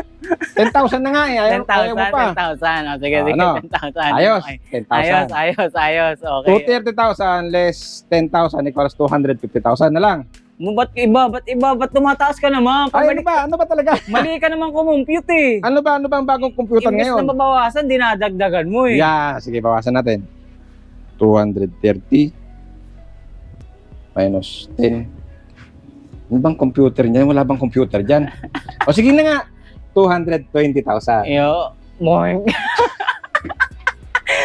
10,000 na nga eh. Ayaw mo pa. 10,000. O, sige, sige, 10,000. Ayos, Okay. 10,000. Ayos. Okay. 230,000 less 10,000 equals 250,000 na lang. Ba't iba? Ba't tumataas ka naman? Ay, ano ba talaga? Mali ka naman kumumpute eh. Ano ba ang bagong computer Imbes ngayon? na mabawasan, dinadagdagan mo eh. Yeah, sige, bawasan natin. 230 minus 10. Ano bang computer niyan? Wala bang computer dyan? O sige na nga, 220,000. Yo, moing.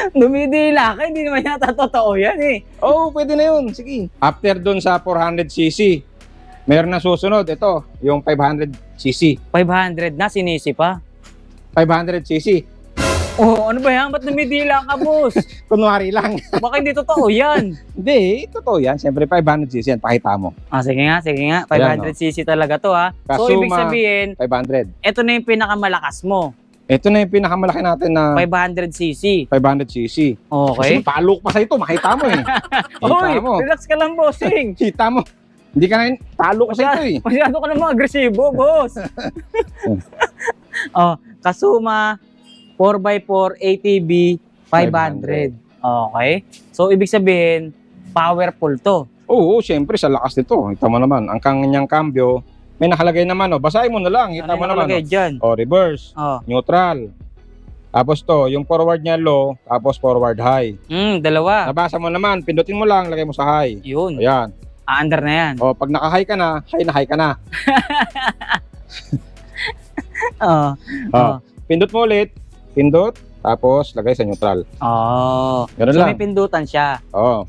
Dumidila ka, hindi naman yata totoo yan eh. Oo, pwede na yun. Sige. After dun sa 400cc, meron na susunod. Ito, yung 500cc. 500 na, sinisi pa. 500cc. Oh, ano ba yan? Ba't dumidila ka, boss? Kunwari lang. Baka hindi totoo yan. Hindi, totoo yan. Siyempre, 500cc yan. Pakita mo. Sige nga. 500cc talaga to ha. So, ibig Kasuma, sabihin, 500. ito na yung pinakamalakas mo. Ito na yung pinakamalaki natin na 500cc. 500cc. Okay. Kasi palok pa sa ito. Makita mo eh. Oy, Kita mo. relax ka lang, bossing. Kita mo. Hindi ka na talo ko sa ito eh. Masyado ka naman agresibo, boss. Kasuma, 4x4 ATV 500. Okay. So, ibig sabihin, powerful to. Oo, siyempre sa lakas nito. Kita mo naman, ang kanyang cambio, may nakalagay naman, basahin mo na lang. Kita Ano mo naman. nakalagay dyan? Reverse, Oh. neutral. Tapos to, yung forward niya low, tapos forward high. Dalawa. Nabasa mo naman, pindutin mo lang, lagay mo sa high. Yun. Ayan. Under na yan. Pag naka-high ka na, high ka na. Pindot mo ulit, pindot, tapos lagay sa neutral. Ganun So, lang. may pindutan siya.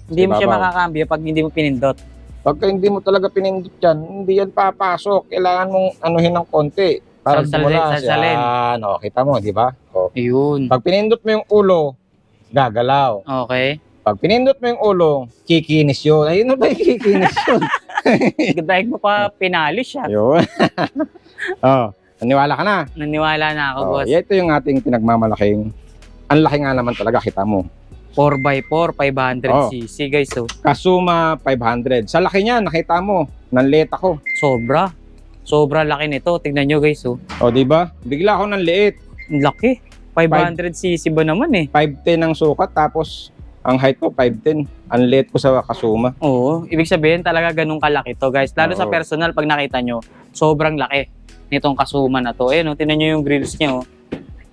Hindi sa mo siya ibabaw. makakambyo pag hindi mo pinindot. Pagka hindi mo talaga pinindot yan, hindi yan papasok. Kailangan mong anuhin ng konti. Para Salsalin. Yan. Kita mo, di ba? Ayun. Pag pinindot mo yung ulo, gagalaw. Okay. Pag pinindot mo yung ulo, kikinis yun. Ayun ba yung kikinis yun? Dahil mo pa pinalis siya. Ayun. Naniwala ka na. Naniwala na ako, boss. Ito yung ating pinagmamalaking. Ang laki nga naman talaga, kita mo. 4x4, 500cc, guys. So, Kasuma 500. Sa laki niya, nakita mo. Nanliit ako. sobra. Sobra laki nito. Tignan nyo, guys. Di ba? Bigla ako nanliit. Ang laki. 500cc ba naman eh? 5'10 ang sukat, tapos ang height ko 5'10. Ang liit ko sa Kasuma. Oo. Ibig sabihin talaga ganun kalaki to, guys. Lalo sa personal, pag nakita nyo, sobrang laki nitong Kasuma na to. Ayan, tingnan nyo yung grills niya.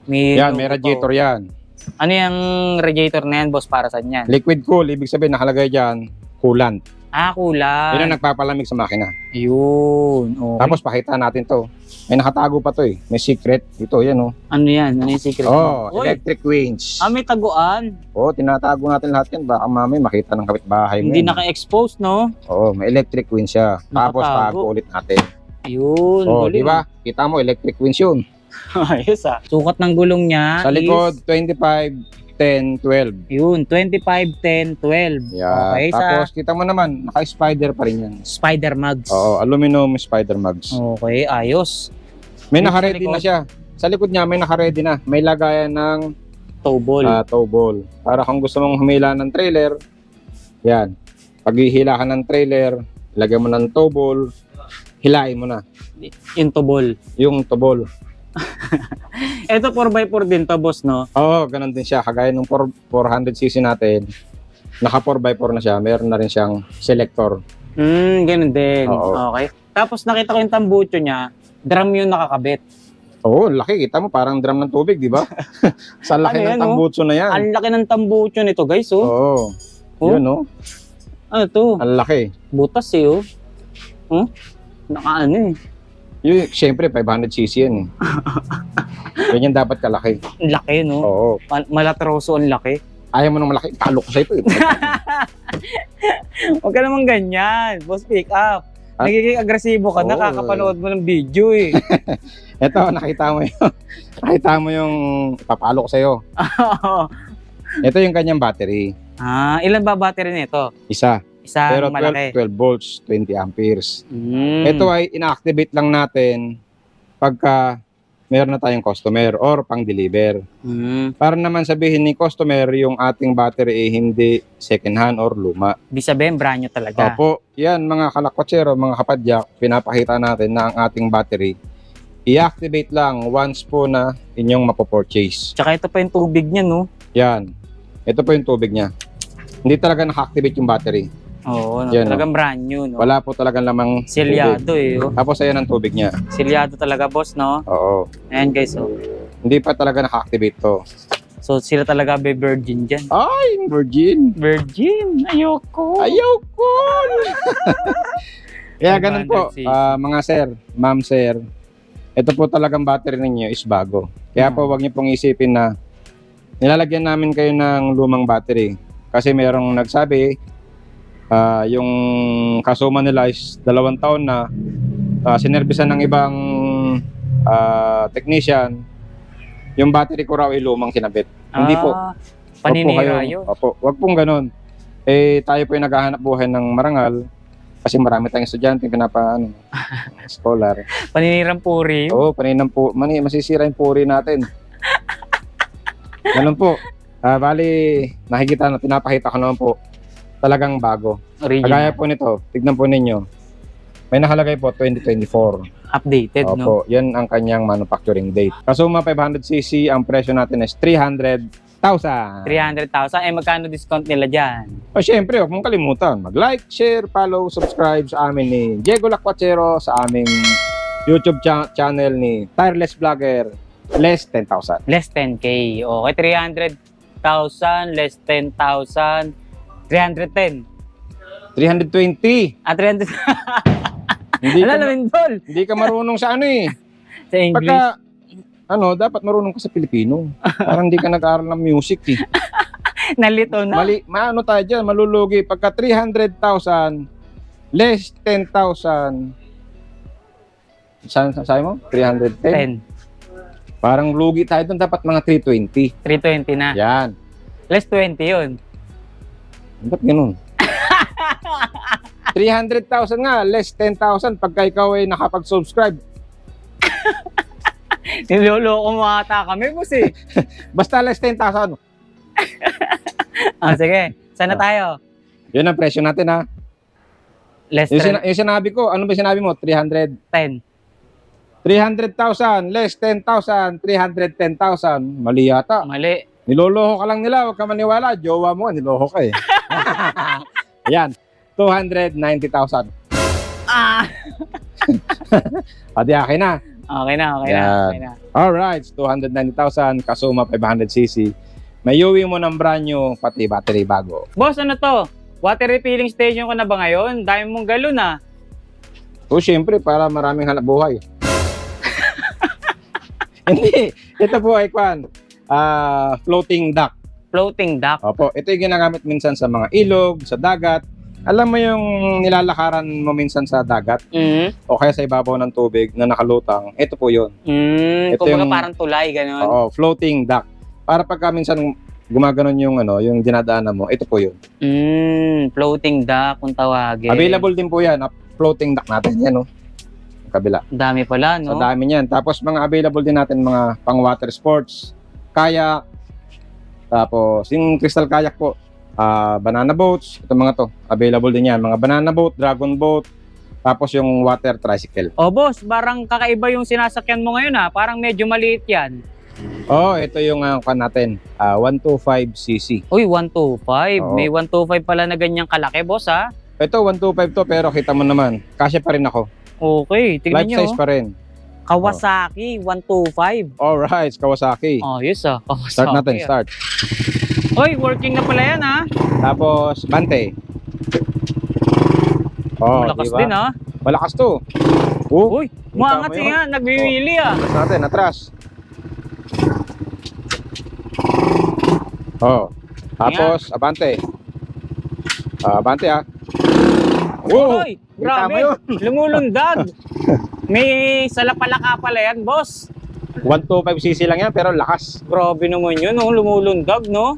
May radiator yan. Ano yung radiator na yan, boss, para saan yan? Liquid cool, ibig sabihin nakalagay dyan, coolant. Kulang. Yun ang nagpapalamig sa makina. Yun. Okay. Tapos pakita natin to. May nakatago pa to eh. May secret. Ito, yan Ano yan? Ano yung secret? Oy, electric winch. may taguan. Tinatago natin lahat yan. Baka mamay makita ng kapitbahay mo. Hindi yan. naka-expose, no? May electric winch siya. Tapos Nakatago. tago ulit natin. Yun. Di ba? Kita mo, electric winch yun. Ayos ah. Sukat ng gulong niya Sa likod, is 25, 10, 12. yun, 25, 10, 12. Yeah. Okay, Tapos kita mo naman, naka-spider pa rin yan. Spider mugs. Aluminum spider mugs. Okay, ayos. May Yung naka-ready sa na siya. Sa likod niya, may naka-ready na. May lagayan ng Toe ball. tow ball. Para kung gusto mong humila ng trailer, yan. Pag hihila ka ng trailer, lagyan mo ng tow ball, hilain mo na. Yung toe ball. Yung tow ball. Ito 4x4 din to, boss, no? Oo, ganun din siya. Kagaya ng 400cc natin, naka 4x4 na siya. Meron na rin siyang selector. Ganun din. Oo. Okay. Tapos nakita ko yung tambucho niya, drum yung nakakabit. Oo, laki. Kita mo, parang drum ng tubig, di ba? Sa laki Ano ng yan, tambutso na yan. Ang laki ng tambucho nito, guys, oh. Oo. Oh? Yun, no? Ano to? Ang laki. Butas, eh, oh. Oh? Nakaano, eh. Yung, siyempre, 500cc yan. Ganyan dapat kalaki. Ang laki, no? Oo. Malatroso ang laki. Ayaw mo nang malaki, talo ko sa ito. Huwag ka naman ganyan. Boss, pick up. Ah? Nagiging agresibo ka, Oo. nakakapanood mo ng video, eh. Ito, nakita mo yung, nakita mo yung papalo ko sa'yo. Ito yung kanyang battery. Ilan ba battery nito? Isa. Isang Pero malaki. 12 volts, 20 amperes. Mm. Ito ay ina-activate lang natin pagka meron na tayong customer or pang-deliver. Para naman sabihin ni customer yung ating battery ay hindi second hand or luma. Ibig sabihin, brand new talaga. Opo, yan mga kalakwatsero, mga kapadyak, pinapakita natin na ang ating battery i-activate lang once po na inyong mapopurchase. Tsaka ito pa yung tubig niya, no? Yan. Ito po yung tubig niya. Hindi talaga naka-activate yung battery. Oo, no? Yan, Talagang brand new, no? Wala po talagang lamang tubig. Silyado, eh. Oh. Tapos ayan ang tubig niya. Silyado talaga, boss, no? Oo. Ayan, guys, oh. Hindi pa talaga naka-activate to. So, sila talaga be virgin dyan. Ay, virgin. Virgin! Ayoko! Ayoko! Kaya ganun po, 500cc. mga sir, ma'am sir, ito po talagang battery ninyo is bago. Kaya po wag niyo pong isipin na nilalagyan namin kayo ng lumang battery. Kasi merong nagsabi, yung kasuma nila is 2 taon na, sinerbisan ng ibang technician, yung battery ko raw ay lumang kinabit. Hindi po. Paninira yun. Opo, wag pong ganun. Eh, tayo po yung naghahanap buhay ng marangal kasi marami tayong estudyante scholar. Paninirang puri. Oo, paninang po, masisira yung puri natin. Ganun po. Bali, nakikita na, pinapakita ko naman po, talagang bago. Original. Kagaya po nito, tignan po ninyo. May nakalagay po 2024. Updated, no? Opo, yan ang kanyang manufacturing date. Kasuma 500cc, ang presyo natin is 300,000. 300,000. Eh, magkano discount nila dyan? O syempre, huwag mong kalimutan. Mag-like, share, follow, subscribe sa amin ni Diego Lacquachero, sa aming YouTube channel ni Tireless Vlogger, less 10,000. Less 10K. Okay, 300,000, less 10,000, 310. 320. 300. Hindi Ano ka, namin, Tol? hindi ka marunong sa ano eh. Sa English. Pagka, dapat marunong ka sa Pilipino. Parang hindi ka nag-aaral ng music eh. Nalito na. Mali, maano tayo dyan, malulugi. Pagka 300,000, less 10,000, sabi mo? 310? 10. Parang lugi tayo doon, dapat mga 320. 320 na. Yan. Less 20 yun. Ba't ganun? 300,000 nga, less 10,000 pagka ikaw ay nakapag-subscribe. Niloloko mo ata kami, boss eh. Basta less 10,000. Sige. Sana tayo? Yun ang presyo natin ha. Less Yung sinabi ko, ano ba sinabi mo? 300. 10. 300,000, less 10,000, 310,000. Mali yata. Mali. Niloloko ka lang nila, huwag ka maniwala. Jowa mo, niloko ka eh. Yan, 290,000. Pati akin na. Okay na, okay na. Yan. Okay na. Alright, 290,000, Kasuma 500cc. May uwi mo ng brand new, pati battery bago. Boss, ano to? Water refilling station ka na ba ngayon? Dami mong galon ah. O syempre, para maraming hanap buhay. Hindi, ito po ay floating dock. Floating dock. Opo, ito yung ginagamit minsan sa mga ilog, sa dagat. Alam mo yung nilalakaran mo minsan sa dagat o kaya sa ibabaw ng tubig na nakalutang, ito po yun. Ito Kumbaga yung- parang tulay, gano'n. Oo, floating dock. Para pagka minsan gumaganon yung yung dinadaanan mo, ito po yun. Floating dock kung tawagin. Available din po yan, floating dock natin yan, no? Kabila. Dami pala, no? Sa dami niyan. Tapos mga available din natin mga pang water sports, kayak, tapos yung crystal kayak po, banana boats, ito mga to, available din yan. Mga banana boat, dragon boat, Tapos yung water tricycle. Oh, boss, parang kakaiba yung sinasakyan mo ngayon ha. Parang medyo maliit yan. Oh, ito yung kan natin. 125cc. Uy, 125. Oo. May 125 pala na ganyang kalaki, boss ha. Ito, 125 to, pero kita mo naman, kasya pa rin ako. Okay, tignan Life nyo. size pa rin. Kawasaki, 125. Alright, Kawasaki. Oh, yes ah. Kawasaki. Start natin, start. Uy, working na pala yan ha. Tapos, Bante. Oh, Malakas diba? din ha. Malakas to. Oh, Uy, umangat mo yun? siya, nagwiwili ah. atras natin, atras. Oh, tapos, Abante. Abante ah. Wow! Uy, grabe. Tama yun. Lumulundag. May salapalaka pala yan, boss. 125cc lang yan, pero lakas. Grabe naman yun, oh, lumulundag, no?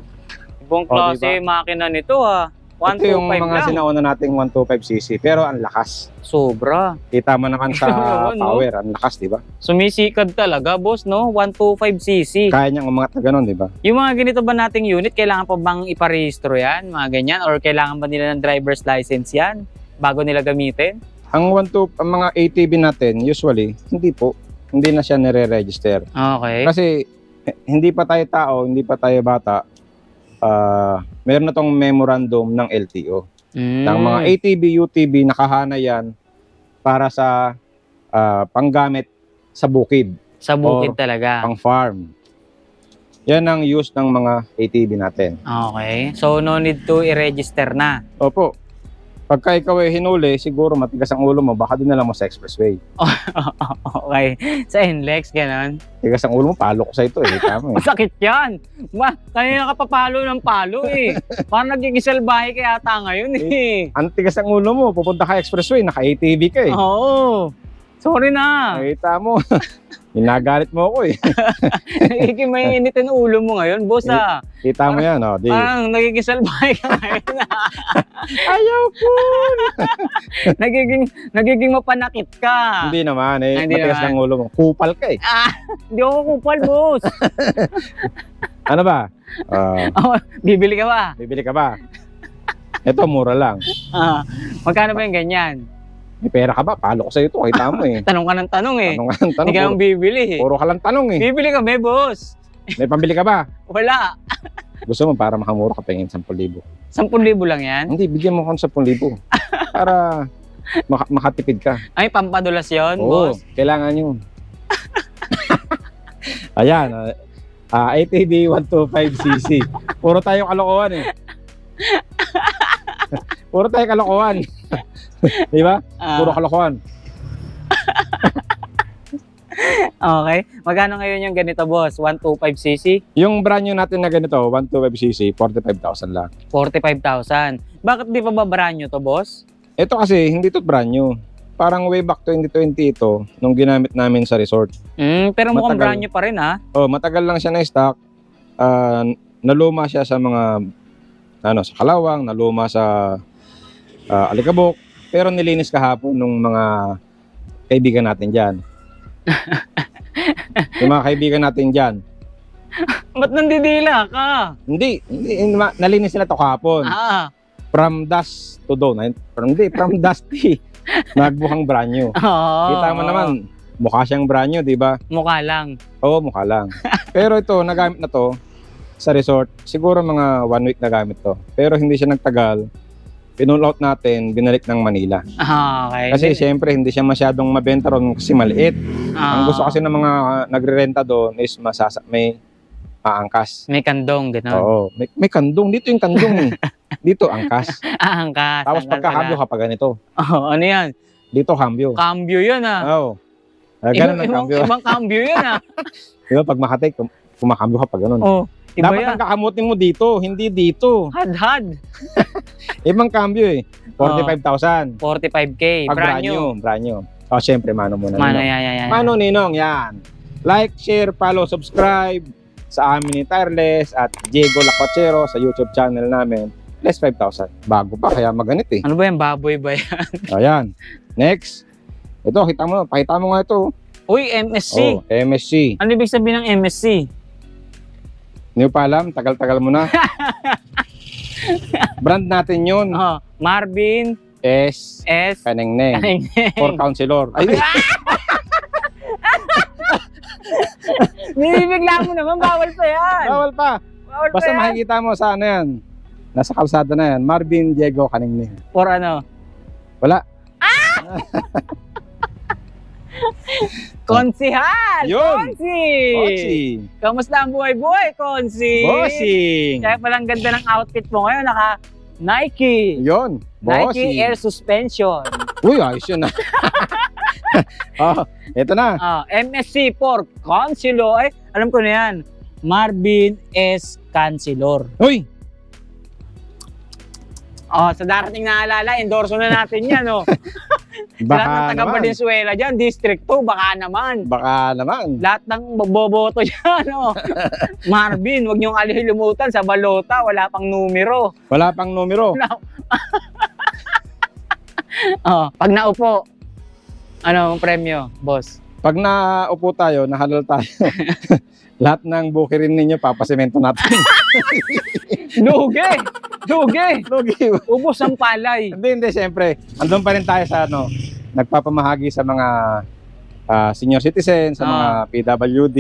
Ibang Oh, klase diba? makina nito ha. Ito yung 125 mga lang. sinauna nating 125cc, pero ang lakas. Sobra. Kita mo naman sa Ano, no? power, ang lakas, di ba? Sumisikad talaga, boss, no? 125cc. Kaya niyang umangat na ganun, di ba? Yung mga ganito ba nating unit, kailangan pa bang iparehistro yan? Mga ganyan? Or kailangan ba nila ng driver's license yan? Bago nila gamitin? Ang mga ATV natin, usually, hindi po. Hindi na siya nire-register. Okay. Kasi hindi pa tayo tao, hindi pa tayo bata. Meron na tong memorandum ng LTO. Ng mga ATV, UTV, nakahana yan para sa panggamit sa bukid, Sa bukid or talaga. pang farm. Yan ang use ng mga ATV natin. Okay. So, no need to i-register na. Opo. Pagka ikaw ay hinuli, siguro matigas ang ulo mo, baka dinala mo sa expressway. Okay. Sa NLEX, gano'n. Tigas ang ulo mo, palo ko sa ito eh. Tama eh. Masakit yan. Kanina ka papalo ng palo eh. Parang nagigisalbahe ka yata ngayon eh. Ang tigas ang ulo mo, pupunta ka expressway, naka-ATV ka eh. Oo. Sorry na. Nakita mo. Hinagalit mo ako eh. Nagiging may init ang ulo mo ngayon, boss ah. Kita mo yan, oh. Di. Parang nagigisalbahe ka ngayon ah. Ayaw po! nagiging mapanakit ka. Hindi naman eh. Hindi Matigas naman. ng ulo mo. Kupal ka eh. Hindi ako kupal, boss. Ano ba? Bibili ka ba? Bibili ka ba? Ito, mura lang. Magkano ba yung ganyan? May pera ka ba? Palo ko sa ito. Kita mo eh. Tanong ka ng tanong eh. Tanong ka ng tanong. Hindi ka nang bibili eh. Puro ka lang tanong eh. Bibili kami, boss. May pambili ka ba? Wala. Gusto mo para makamura ka pengin 10,000. 10,000 lang yan? Hindi, bigyan mo ako ng 10,000. Para makatipid ka. Ay, pampadulas yun, Oo, boss. kailangan yun. Ayan, ATV 125cc. Puro tayo kalokohan eh. Puro tayo kalokohan. Di ba? Puro kalokohan. Okay. Magkano ngayon yung ganito, boss? 125cc? Yung brand new natin na ganito, 125cc, 45,000 lang. 45,000. Bakit di pa ba brand new to, boss? Ito kasi, hindi to brand new. Parang way back 2020 ito, nung ginamit namin sa resort. Pero mukhang Matagal. brand new pa rin, ha? Oh, matagal lang siya na stock. Naluma siya sa mga sa kalawang, naluma sa alikabok, pero nilinis kahapon nung mga kaibigan natin diyan. Yung mga kaibigan natin diyan. Ba't nandidila ka? Hindi, nalinis nila to kahapon. From dust to dawn. From dusty. Nagbuhang brand new. Kita mo naman, mukha siyang brand new, di ba? Mukha lang. Oo, mukha lang. Pero ito, nagamit na to sa resort. Siguro mga 1 week nagamit to. Pero hindi siya nagtagal. Pinull out natin, binalik ng Manila. Okay. Kasi siyempre, hindi siya masyadong mabenta ron kasi maliit. Ang gusto kasi ng mga nagre-renta doon is may aangkas. May kandong, gano'n. Oo. May kandong. Dito yung kandong eh. Dito, angkas. Angkas. Tapos pagkakambyo kapag ganito. Ano yan? Dito, kambyo. Cambio yan, ha? Oo. Ganun ang kambyo. Ibang cambio yan, ha? Di ba, pag Makati, kumakambyo kapag ganun. Iba Dapat yan. ang kakamutin mo dito, hindi dito. Had. Ibang cambio eh. 45,000. 45K. Pag Brand new. brand new. O, syempre, mano muna. Mano, Ninong. yan. Mano, Ninong, yan. Like, share, follow, subscribe sa amin ni Tireless at Diego Lacuachero sa YouTube channel namin. Less 5,000. Bago pa, kaya maganit eh. Ano ba yan? Baboy ba yan? Ayan. Next. Ito, pakita mo nga ito. Uy, MSC. Oh, MSC. Ano ibig sabihin ng MSC? Hindi mo pa alam, tagal-tagal mo na. Brand natin yun. Marvin. S. S. Kanengneng. Kanengneng. For counselor. Ay, Binibigla mo naman, bawal pa yan. bawal pa. Bawal Basta pa yan. makikita mo sa ano yan. Nasa kalsada na yan. Marvin Diego Kanengneng. For ano? Wala. Konsihal! Yun! Konsi! Bossy. Kamusta ang buhay-buhay, Konsi? Bossing. Kaya palang ganda ng outfit mo ngayon, naka Nike. Yun. Nike Bossing. Air Suspension. Uy, ayos yun na. Oh, ito na. MSC for Councilor. Ay, alam ko na yan. Marvin S. Councilor. Uy, Sa darating na alala, endorso na natin yan. Lahat ng baka taga naman. Valenzuela dyan, District 2, baka naman. Baka naman. Lahat ng boboto dyan. Marvin, huwag niyong alihilimutan sa balota, wala pang numero. Wala pang numero. Pag naupo, ano ang premyo, boss? Pag naupo tayo, nahalal tayo. Lahat ng bukirin ninyo, papasemento natin. Lugi! Lugi! Lugi. Ubos ang palay. Hindi, siyempre. Andun pa rin tayo sa ano, nagpapamahagi sa mga senior citizen, sa mga PWD.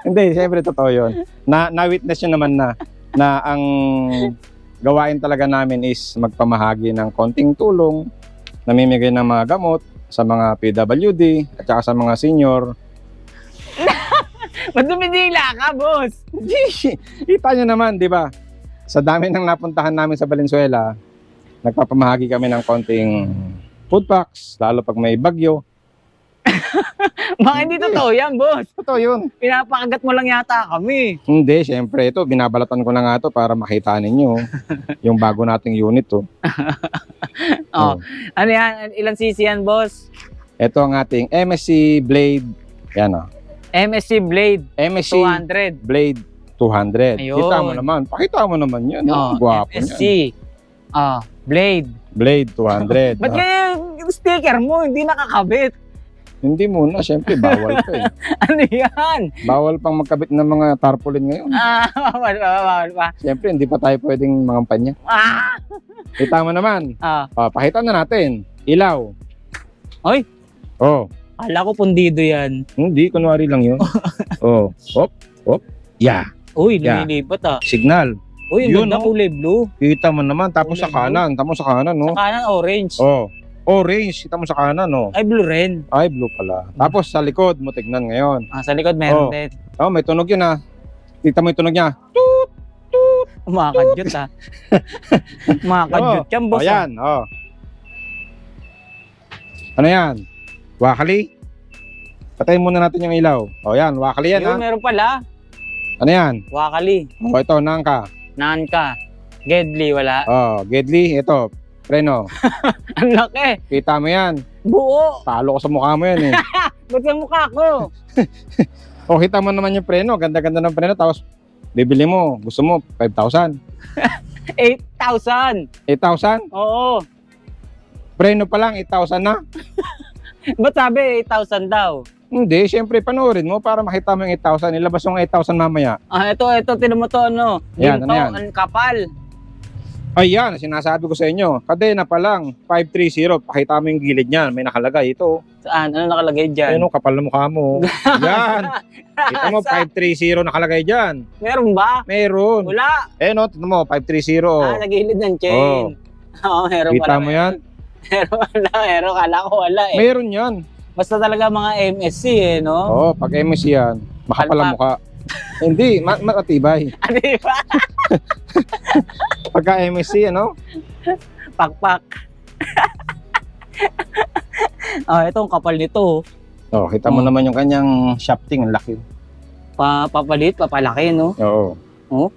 Hindi, siyempre totoo yun. Na-witness nyo naman na ang gawain talaga namin is magpamahagi ng konting tulong, namimigay ng mga gamot sa mga PWD at saka sa mga senior. Ba't dumidila ka, boss? Kita nyo naman, di ba? Sa dami ng napuntahan namin sa Valenzuela, nagpapamahagi kami ng konting food packs, lalo pag may bagyo. Baka hindi totoo yan, boss. Totoo yun. Pinapakagat mo lang yata kami. Hindi, syempre ito, binabalatan ko na nga ito para makita ninyo yung bago nating unit to. Ano yan? Ilan cc yan, boss? Ito ang ating MSC Blade. Yan o. MSC Blade MSC 200. Blade 200. Ayun. Kita mo naman. Pakita mo naman yun. Ang gwapo MSC. niyan. Blade. Blade 200. Ba't kaya yung sticker mo hindi nakakabit? Hindi muna. Syempre, bawal pa eh. Ano yan? Bawal pang magkabit ng mga tarpaulin ngayon. Bawal pa. Syempre, hindi pa tayo pwedeng mangampanya. Kita mo naman. Pakita na natin. Ilaw. Oy. Oh. Kala ko pundido yan. Hindi, kunwari lang yun. Oh. Hop. Hop. Yeah. Uy, Yeah. lumilipat Signal. Uy, Yun, ang ganda, oh. kulay blue. Kita mo naman. Tapos Kulay sa kanan. Tapos sa kanan, no? Sa kanan, orange. Oh. Orange. Kita mo sa kanan, no? Ay, blue rin. Ay, blue pala. Tapos sa likod mo, tignan ngayon. Sa likod meron Oh. din. Oh, may tunog yun, ha? Kita mo yung tunog niya. Umakadyot, ha? Umakadyot yan, boss. Oh, yan. Oh. Ano yan? Wakali? Patayin muna natin yung ilaw. Oh, yan. Wakali yan, ha? Yun, meron pala. Ano yan? Wakali. Oh, ito, nangka. Nanka. Gedli, wala. Oh, Gedli. Ito, preno. Ang laki. Kita mo yan. Buo. Talo ko sa mukha mo yan, eh. Ba't sa mukha ko? O, kita mo naman yung preno. Ganda-ganda ng preno. Tapos, bibili mo. Gusto mo, 5,000. 8,000. 8,000? Oo. Preno pa lang, 8,000 na. Ba't sabi 8,000 daw? Hindi, syempre, panoorin mo para makita mo yung 8,000. Ilabas yung 8,000 mamaya. Ito, tinan mo to, ano? Yan, Ginto, ano yan? ang kapal. Ayan, sinasabi ko sa inyo. Kadena pa lang, 530. Pakita mo yung gilid niyan. May nakalagay ito. Saan? Ano nakalagay dyan? Ayun, kapal na mukha mo. Yan. Kita mo, 530 nakalagay dyan. Meron ba? Meron. Wala. No, tignan mo, 530. Sa gilid ng chain. Oo, meron Kita pala. mo yan? Meron. Kala ko wala eh. Meron yan. Basta talaga mga MSC eh, no? Oo, pag MSC yan, makapal ang mukha. Hindi, matibay. Di ba? Pagka MSC, ano? Pakpak. Ito ang kapal nito. Oh, kita mo naman yung kanyang shafting, ang laki. Papalit, papalaki, no? Oo. Oh?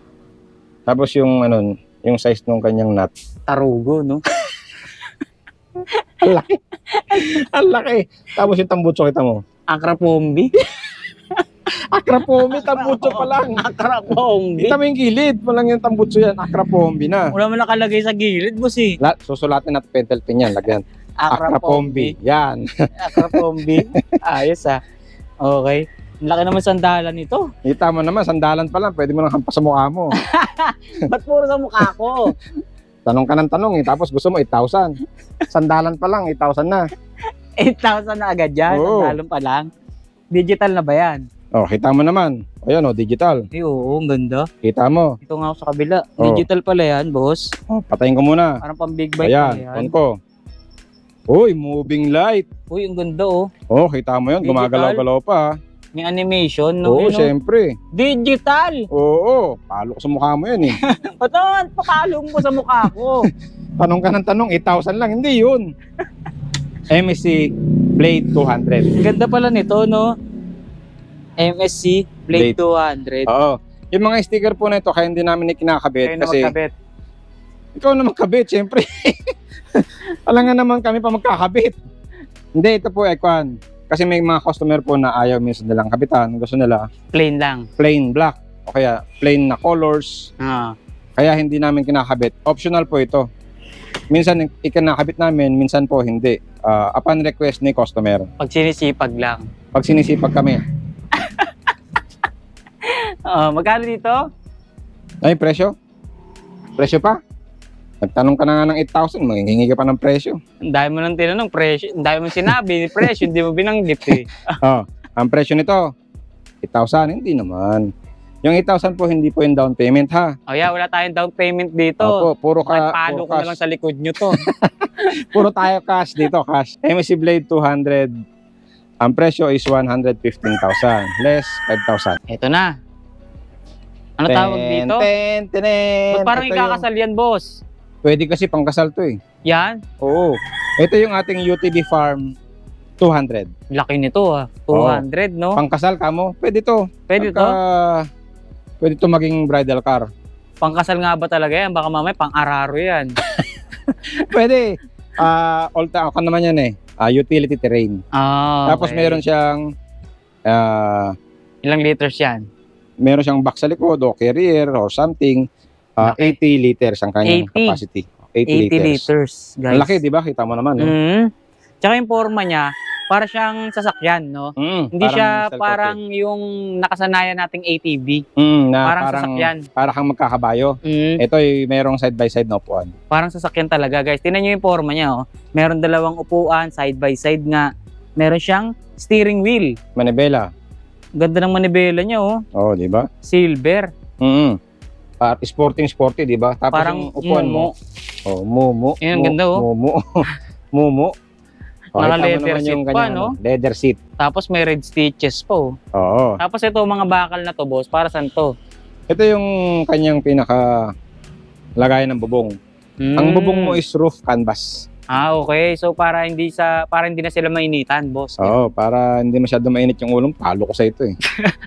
Tapos yung ano, yung size ng kanyang nut. Tarugo, no? Ang laki. Ang laki. Tapos yung tambutso, kita mo. Akrapombi. Akrapombi, tambutso pa lang. Akrapombi. Kita mo yung gilid, walang yung tambutso yan. Akrapombi na. Wala mo nakalagay sa gilid, boss eh. Susulatin natin pentel pin yan, lagyan. Akrapombi. Yan. Akrapombi. Ayos ah. Okay. Ang laki naman sandalan nito. Kita mo naman, sandalan pa lang, pwede mo nang hampas sa mukha mo. Ba't puro sa mukha ko? Tanong ka ng tanong eh, tapos gusto mo 8,000. Sandalan pa lang, 8,000 na. 8,000 na agad yan. Oo. Sandalon pa lang. Digital na ba yan? Oh, kita mo naman. Ayan oh, digital. Ay, oo, ang ganda. Kita mo. Ito nga ako sa kabila. Oo. Digital pala yan, boss. Oh, patayin ko muna. Parang pang big bike Ayan, pala yan. on ko. Uy, moving light. Uy, ang ganda oh. Oh, kita mo yun, Digital. gumagalaw-galaw pa. May animation, no? Oo, Yun, oh. syempre. Digital! Oo, palo ko sa mukha mo yan eh. Ba't pakalo mo sa mukha ko? Tanong ka ng tanong, 8,000 lang. Hindi yun. MSC Blade 200. Ang ganda pala nito, no? MSC Blade Blade. 200. Oo. Yung mga sticker po na ito, kaya hindi namin kinakabit. Kayo na Kasi magkabit. ikaw na magkabit, syempre. Alam nga naman kami pa magkakabit. Hindi, ito po, Ekwan. Kasi may mga customer po na ayaw minsan nilang kabitan. Gusto nila Plain lang. plain black o kaya plain na colors. Ah. Kaya hindi namin kinakabit. Optional po ito. Minsan ikinakabit namin, minsan po hindi. Upon request ni customer. Pag sinisipag lang. Pag sinisipag kami, Magkano dito? ay presyo? Presyo pa? Nagtanong ka na nga ng 8,000, maghihingi ka pa ng presyo. Ang dami mo nang tinanong, presyo. Ang dami mo sinabi, presyo, hindi mo binanggit eh. Ang presyo nito, 8,000, hindi naman. Yung 8,000 po, hindi po yung down payment ha. Oh yeah, wala tayong down payment dito. Opo, puro Palo ko na lang cash. sa likod nyo to. Puro tayo cash dito, cash. MSC Blade 200, ang presyo is 115,000, less 5,000. Ito na. Ano tawag dito? Ba't parang ikakasal yan, boss? Pwede kasi pangkasal to eh. Yan? Oo. Ito yung ating UTV Farm 200. Laki nito ah. 200, no? Pangkasal ka mo, pwede to. Pwede to? Pwede to maging bridal car. Pangkasal nga ba talaga yan? Baka mamaya pang-araro yan. Pwede. Ako naman yan eh. Utility terrain. Tapos Okay. meron siyang Ilang liters yan? meron siyang box sa likod o carrier or something. 80 liters ang kanyang 80. capacity. 80 liters, guys. Ang laki, di ba? Kita mo naman. No? Tsaka yung forma niya, para siyang sasakyan, no? Hindi Parang siya cellphone parang yung nakasanayan nating ATV. na parang sasakyan. Para kang magkakabayo. Ito ay merong side by side na upuan. Parang sasakyan talaga, guys. Tingnan niyo yung forma niya, oh. Meron dalawang upuan, side by side nga. Meron siyang steering wheel. Manibela. Ganda ng manibela niya, oh. Oh, di ba? Silver. Sporty, di ba? Tapos Parang yung upuan mo. Oh, mumu. Yan, ganda, oh. Mumu. Mumu. Naka-leather seat pa, no? Leather seat. Tapos may red stitches po. Oo. Tapos ito, mga bakal na to, boss. Para saan to? Ito yung kanyang pinaka lagayan ng bubong. Ang bubong mo is roof canvas. Okay. So para hindi na sila mainitan, boss. Oo, para hindi masyado mainit yung ulong, palo ko sa ito eh.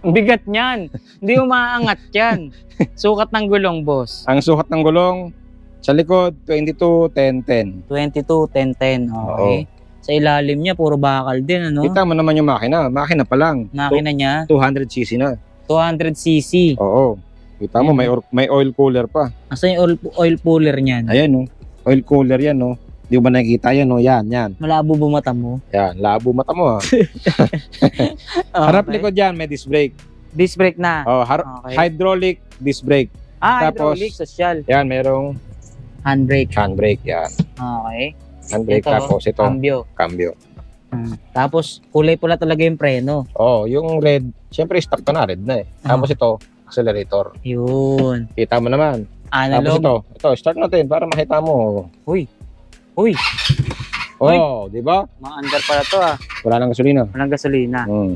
Ang bigat niyan. Hindi umaangat yan. Sukat ng gulong, boss. Ang sukat ng gulong sa likod 22-10-10. 22-10-10. Okay. Sa ilalim niya, puro bakal din, ano? Kita mo naman yung makina. Makina pa lang. Makina niya, 200cc na. 200cc. Oo. Kita mo, may oil cooler pa. Asan yung oil cooler niyan? Ayan, oh. Oil cooler yan, oh. Di ba nakikita yan, oh. Yan. Malabo ba mata mo? Yan, labo mata mo, ah. Harap likod yan, may disc brake. Disc brake na. Oh, Okay. hydraulic disc brake. Tapos, Hydraulic, social. Yan, merong Handbrake. handbrake, yan. Okay. Handbrake, Ito, tapos ito, cambio. Tapos, kulay pula talaga yung preno. Oh, yung red, syempre stock to na, red na eh. Tapos ito, accelerator. Yun. Kita mo naman. Tapos Analog. ito, start natin para makita mo. Uy. Oh, di ba? Mga under pala to ah. Wala nang gasolina. Walang gasolina. Mm.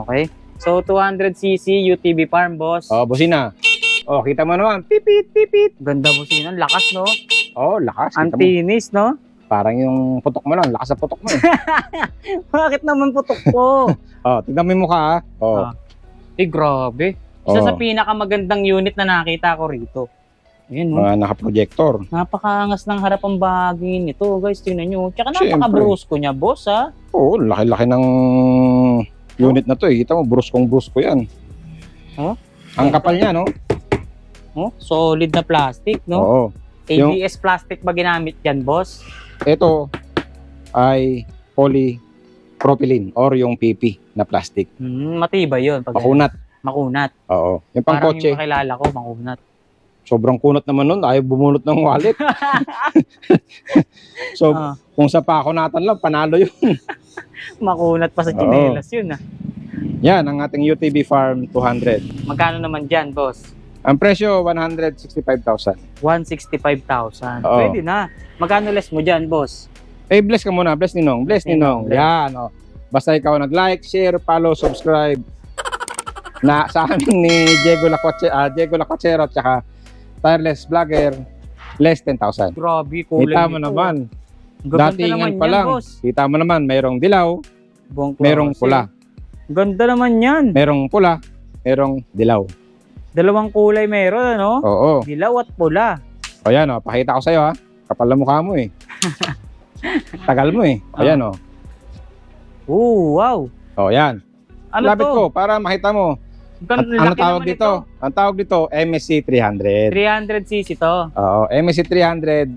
Okay. So, 200cc UTV farm, boss. Oh, busina. Oh, kita mo naman. Pipit, pipit. Ganda busina. Lakas, no? Oh, lakas. Kita mo. Antinis, no? Parang yung putok mo lang. Lakas sa putok mo eh. Bakit naman putok ko? Oh, tignan mo yung mukha ah. Oh. Grabe. Isa sa pinakamagandang unit na nakita ko rito. Yan, no? Naka-projector. Napakaangas ng harapang bahagi nito, guys. Tingnan nyo. Tsaka Siyempre. napaka-brusko niya, boss, ha? Oo, laki-laki ng unit na to eh. Kita mo, bruskong-brusko yan. Oh? Ang kapal niya, no? Oh, solid na plastic, no? Oo. ABS plastic ba ginamit yan, boss? Ito ay polypropylene or yung PP na plastic. Matibay yun. Makunat. Makunat. Oo. Yung pang Parang kotse. yung makilala ko, makunat. sobrang kunot naman nun. Ayaw bumunot ng wallet. So, kung sa pakunatan lang, panalo yun. Makunat pa sa tsinelas yun ah. Yan, ang ating UTV Farm 200. Magkano naman dyan, boss? Ang presyo, 165,000. 165,000. Oo. Pwede na. Magkano less mo dyan, boss? Eh, bless ka muna. Bless Ninong. Bless Ninong. Bless. Yan, oh. Basta ikaw nag-like, share, follow, subscribe. Na sa amin ni Diego Lacocero at saka Tireless Vlogger, less 10,000. Grabe, kulay Kita mo nito, naman. Gaganda Datingan naman pa yan, lang. boss. Kita mo naman, mayroong dilaw, Buong mayroong klase. pula. Ganda naman yan. Merong pula, merong dilaw. Dalawang kulay meron, ano? Oo. Dilaw at pula. O yan, oh. Pakita ko sa'yo, ha. Kapal na mukha mo, eh. Tagal mo, eh. O yan, oh. Wow. O yan. Ano Lapit to? ko, para makita mo. Ano tawag dito? Ang tawag dito, MSC 300. 300cc to. Oo, MSC 300,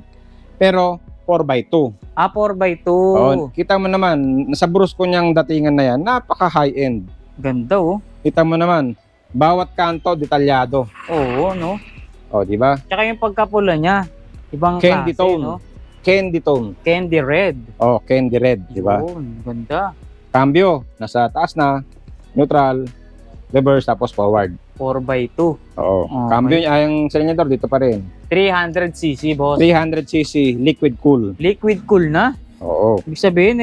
pero 4x2. 4x2. Oo, kita mo naman, sa brusko niyang datingan na yan, napaka high-end. Ganda, oh. Kita mo naman, bawat kanto detalyado. Oo, no? O, di ba? Tsaka yung pagkapula niya. Ibang Candy klase, tone. no? Candy tone. Candy red. O, candy red, di ba? Yun, ganda. Cambio, nasa taas na, neutral, reverse, tapos forward. 4x2. Oo. Okay. Cambio niya, yung silenyador dito pa rin. 300cc, boss. 300cc, liquid cool. Liquid cool na. Oo. Ibig sabihin,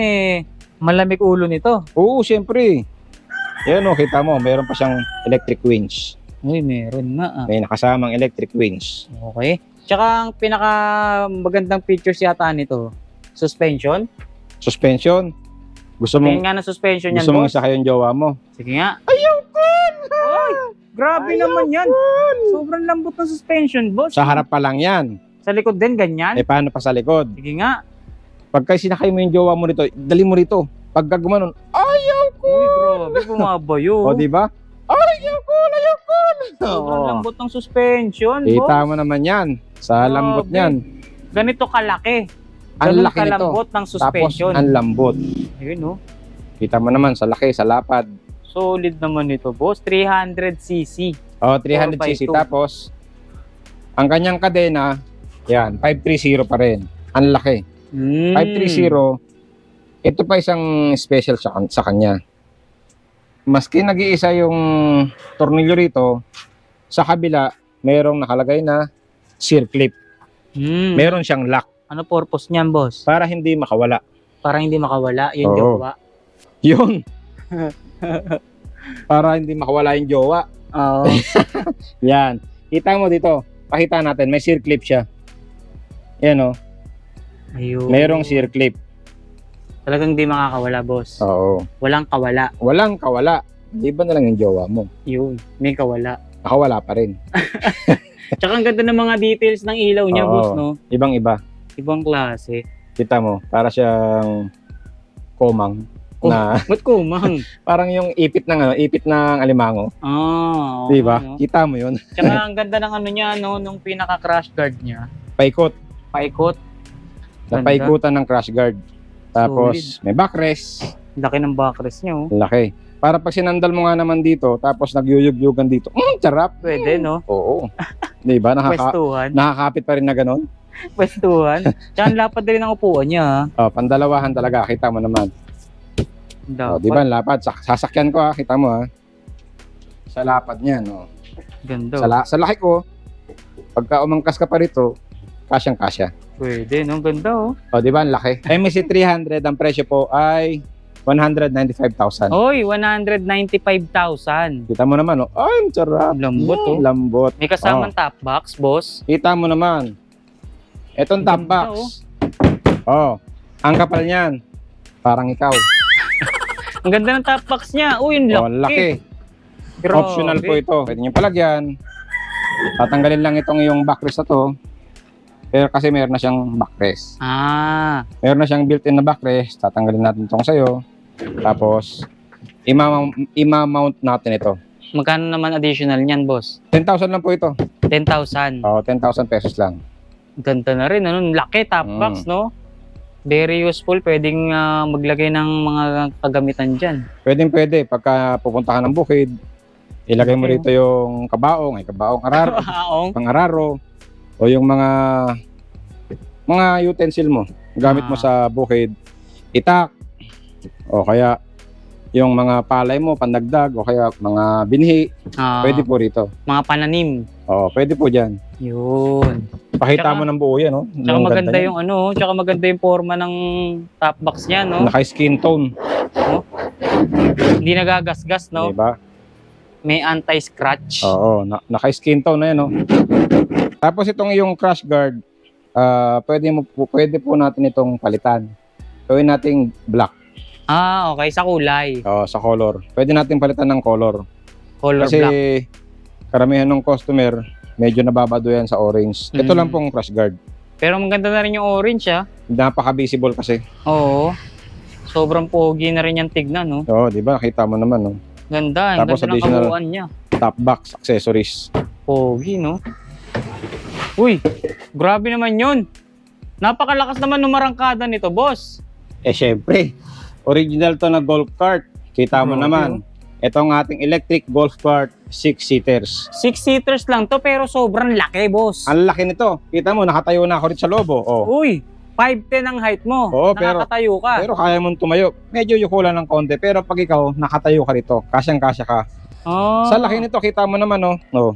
malamig ulo nito. Oo, siyempre. Yan o, kita mo, meron pa siyang electric winch. Uy, meron na, ah. May nakasamang electric winch. Okay. Tsaka ang pinaka magandang features yata nito, suspension. Suspension. Gusto Tingin mong, nga ng suspension yan, gusto mong boss. isa kayong jowa mo. Sige nga. Ayaw ko! Ay, grabe naman yan. Sobrang lambot ng suspension, boss. Sa harap pa lang yan. Sa likod din, ganyan. Eh, paano pa sa likod? Sige nga. Pagka sinakay mo yung jowa mo rito, dali mo rito. Pagka gumanon, ayaw ko! Uy, grabe, bumabayo. O, di ba? Ayaw ko! Ayaw ko! Sobrang lambot ng suspension, Kita boss. mo naman yan. Sa lambot Grabe. niyan. Ganito kalaki. Ang Ganun laki nito. kalambot ng suspension. Tapos, ang lambot. Ayun, no? Kita mo naman sa laki, sa lapad. Solid naman ito, boss. 300cc. O, 300cc. 4x2. Tapos, ang kanyang kadena, yan, 530 pa rin. Ang laki. 530, ito pa isang special sa kanya. Maski nag-iisa yung tornilyo rito, sa kabila, mayroong nakalagay na circlip. Meron siyang lock Ano purpose niyan, boss? para hindi makawala. Para hindi makawala yung Oo. jowa. Yun. Para hindi makawala yung jowa. Oo. Yan. Kita mo dito. Pakita natin. May circlip siya. Yan o. Ayun. Mayroong circlip. Talagang hindi makakawala, boss. Oo. Walang kawala. Walang kawala. Iba na lang yung jowa mo. Yun. May kawala. Nakawala pa rin. Tsaka ang ganda ng mga details ng ilaw niya, Oo. boss, no? Ibang-iba. Ibang klase. Kita mo. Para siyang komang. Na Ba't kumang? parang yung ipit ng alimango. Ah, Di ba? no? Kita mo yun. Tsaka ang ganda ng ano niya, no? Nung pinaka-crash guard niya. Paikot. Paikot. Ganda. Napaikutan ng crash guard. Tapos may backrest. Laki ng backrest niya, oh. Laki. Para pag sinandal mo nga naman dito, tapos nagyuyug-yugan dito, sarap. Pwede, no? Oo. Di ba? Pwestuhan. Nakakapit pa rin na ganun. Pwestuhan. Tsaka ang lapad din ng upuan niya, ha? Oh, pandalawahan talaga. Kita mo naman. Oh, Dapat. di ba? Ang lapad. Sasakyan ko ha. Kita mo ha. Sa lapad niyan. Oh. Ganda. Sa laki ko, pagka umangkas ka pa rito, kasyang-kasya. Pwede, no? Ganda, oh. Oh, di ba? Ang laki. MSC 300, ang presyo po ay 195,000. Oy, 195,000. Kita mo naman, oh. Ay, ang sarap. Lambot, oh. Lambot. May kasamang top box, boss. Kita mo naman. Etong top Ganda, box. Oh. Ang kapal niyan. Parang ikaw. Ang ganda ng top box niya. Uy, yung laki. Oh, laki. Grabe. Optional po ito. Pwede nyo palagyan. Tatanggalin lang itong yung backrest na to. Pero kasi meron na siyang backrest. Ah, Meron na siyang built-in na backrest. Tatanggalin natin itong sayo. Tapos, ima-mount natin ito. magkano naman additional niyan, boss? 10,000 lang po ito. 10,000. Oh, 10,000 pesos lang. Ganda na rin. Ano? Laki top box, no? Very useful. Pwedeng maglagay ng mga kagamitan dyan. Pwede. Pagka pupunta ka ng bukid, Ilagay mo Okay. rito yung kabaong, araro, Aong. pang-araro, o yung mga utensil mo. Gamit mo sa bukid, itak, o kaya yung mga palay mo, pandagdag, o kaya mga binhi, pwede po rito. Mga pananim. O, pwede po dyan. Yun. Pakita Tsaka- mo ng buo yan, no? Tsaka Yung maganda ganda yung ano, tsaka maganda yung forma ng top box niya, no? naka-skin tone, Hindi nagagasgas, no? di ba? May anti-scratch. Oo, naka-skin tone na yan, no? Tapos itong yung crash guard, pwede po natin itong palitan. Gawin nating black, Okay, sa kulay. sa color. Pwede natin palitan ng color. Color Kasi black. karamihan ng customer, medyo nababado yan sa orange. Ito lang pong crash guard. Pero maganda na rin yung orange, ah. Napaka-visible kasi. Oo. Sobrang pogi na rin yung tignan, no? Oo, di ba? Nakita mo naman, no? Ganda, Tapos ganda ng additional- kabuuan niya. Top box, accessories. Pogi, no? Uy, grabe naman yun. Napakalakas naman ng marangkada nito, boss. Syempre, original to na golf cart. Kita mo Grabe, naman. Ito ang ating electric golf cart, 6-seaters. 6-seaters lang to, pero sobrang laki, boss. Ang laki nito. Kita mo, nakatayo na ako rito sa lobo. Oh. Uy, 5'10 ang height mo. Oo, pero- Nakakatayo ka. Pero kaya mong tumayo. Medyo yukulan ng konti. Pero pag ikaw, nakatayo ka rito, kasyang-kasya ka. Sa laki nito, kita mo naman, oh. Oh.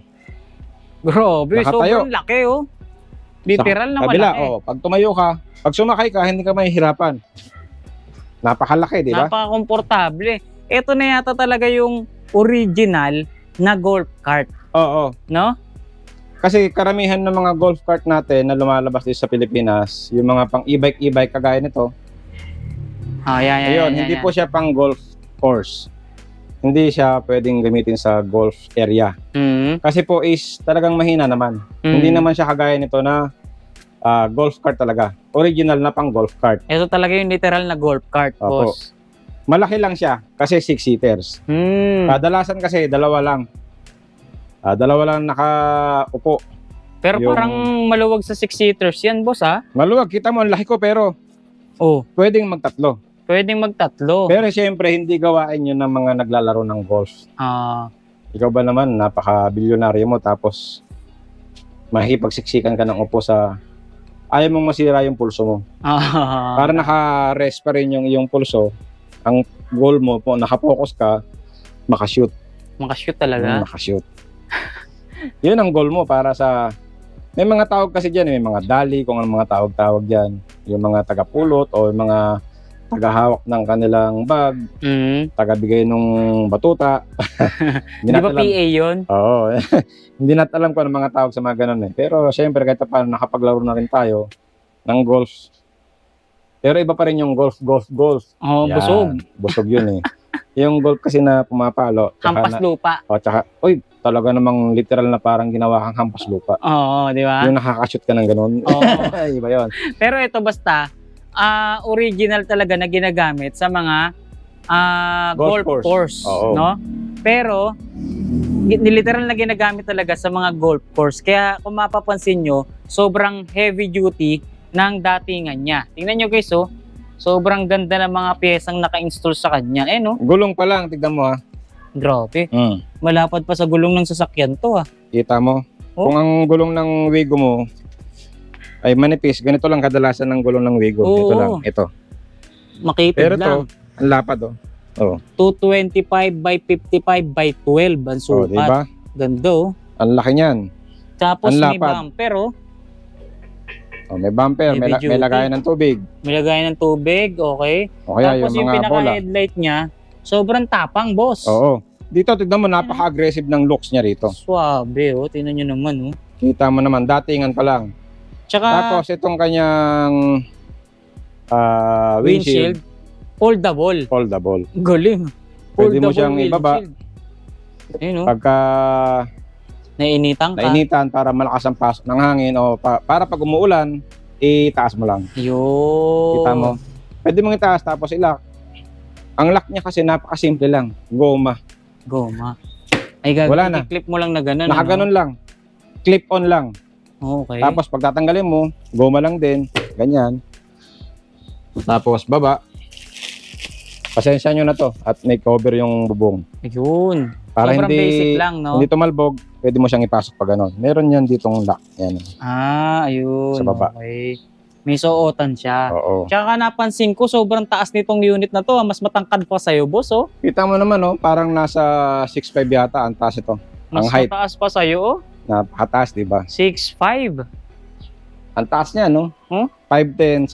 Grabe, Nakatayo. sobrang laki, oh. Literal na Kabila, malaki. oh. Pag tumayo ka, pag sumakay ka, hindi ka mahihirapan. Napakalaki, di ba? Napaka-komportable. Ito na yata talaga yung original na golf cart, Oo. no? Kasi karamihan ng mga golf cart natin na lumalabas dito sa Pilipinas, yung mga pang e-bike kagaya nito, Yan, ayun, hindi po siya pang golf course. Hindi siya pwedeng gamitin sa golf area. Kasi po is talagang mahina naman. Hindi naman siya kagaya nito na golf cart talaga. Original na pang golf cart. Ito talaga yung literal na golf cart, Opo. boss. Malaki lang siya kasi 6-seaters. Kadalasan kasi dalawa lang. Dalawa lang nakaupo. Pero yung- parang maluwag sa 6-seaters yan, boss, ha? Maluwag, kita mo ang laki ko pero Oh, pwedeng magtatlo. pwedeng magtatlo. Pero siyempre hindi gawain yun ng mga naglalaro ng golf. Ikaw ba naman, napaka-bilyonaryo mo tapos mahipagsiksikan ka ng upo sa ayaw mong masira yung pulso mo. Para naka-rest pa rin yung iyong pulso, ang goal mo po, nakapokus ka, makashoot. Makashoot talaga. Makashoot. Yun ang goal mo para sa... May mga tawag kasi dyan, may mga dali, kung anong mga tawag-tawag dyan. Yung mga tagapulot o yung mga tagahawak ng kanilang bag, tagabigay ng batuta. Di ba PA yun? Oo. Hindi natin alam kung ano mga tawag sa mga ganun eh. Pero syempre kahit paano nakapaglaro na rin tayo ng golf. Pero iba pa rin yung golf. Oh, Yan. busog. Busog yun eh. Yung golf kasi na pumapalo. Hampas lupa. Tsaka, talaga namang literal na parang ginawa kang hampas lupa. Oo, di ba? Yung nakakashoot ka ng ganun. Oo. Iba yun. Pero ito basta, original talaga na ginagamit sa mga golf Golf course. course, Oo. no? Pero literal na ginagamit talaga sa mga golf course. Kaya kung mapapansin nyo, sobrang heavy duty ng datingan niya. Tingnan nyo guys, oh. Sobrang ganda ng mga piyesang naka-install sa kanya. No? Gulong pa lang, tignan mo ha. Grabe. Malapad pa sa gulong ng sasakyan to, ah. Kita mo? Oh. Kung ang gulong ng Wigo mo ay manipis, ganito lang kadalasan ng gulong ng Wigo. Oo. Ito lang, ito. Makitid Pero lang. to, ang lapad oh. Oh, 225 by 55 by 12 ang oh sukat. di ba? Ganda, oh. Ang laki niyan. Tapos Ang may lapad. bumper, oh. Oh, may bumper, Heavy may duty. lagayan ng tubig. May lagay ng tubig, okay. O kaya Tapos yung yung mga bola. pinaka-headlight niya, sobrang tapang, boss. Oo. Dito, tignan mo, napaka-aggressive ng looks niya rito. Suwabe, oh. Tingnan nyo naman, oh. Kita mo naman, datingan pa lang. Tsaka, Tapos itong kanyang windshield, foldable. foldable. Galing. Pwede mo Foldable siyang ibaba. windshield. Ayun, oh. Pagka Nainitan ka. nainitan para malakas ang pasok ng hangin o para pag umuulan, itaas mo lang. Yun. Kita mo? Pwede mong itaas tapos ilak. Ang lock niya kasi napakasimple lang. Goma. Goma. Ay, Wala na. clip mo lang na gano'n. Nakaganon lang. Clip on lang. Okay. Tapos pag tatanggalin mo, goma lang din. Ganyan. Tapos baba. Pasensya nyo na to at may cover yung bubong. Ayun. Para Sobrang hindi, basic lang, no? hindi tumalbog, pwede mo siyang ipasok pa ganon. Meron yan ditong lock. Yan. Ayun. Sa baba. Okay. May suotan siya. Oo. Tsaka napansin ko, sobrang taas nitong unit na to. Mas matangkad pa sa'yo, boss, oh. Kita mo naman, oh, parang nasa 6'5 yata ang taas ito. Mas Ang height. mataas pa sa'yo, oh. Napakataas, di ba? 6'5". Ang taas niya, no? Huh? 5'10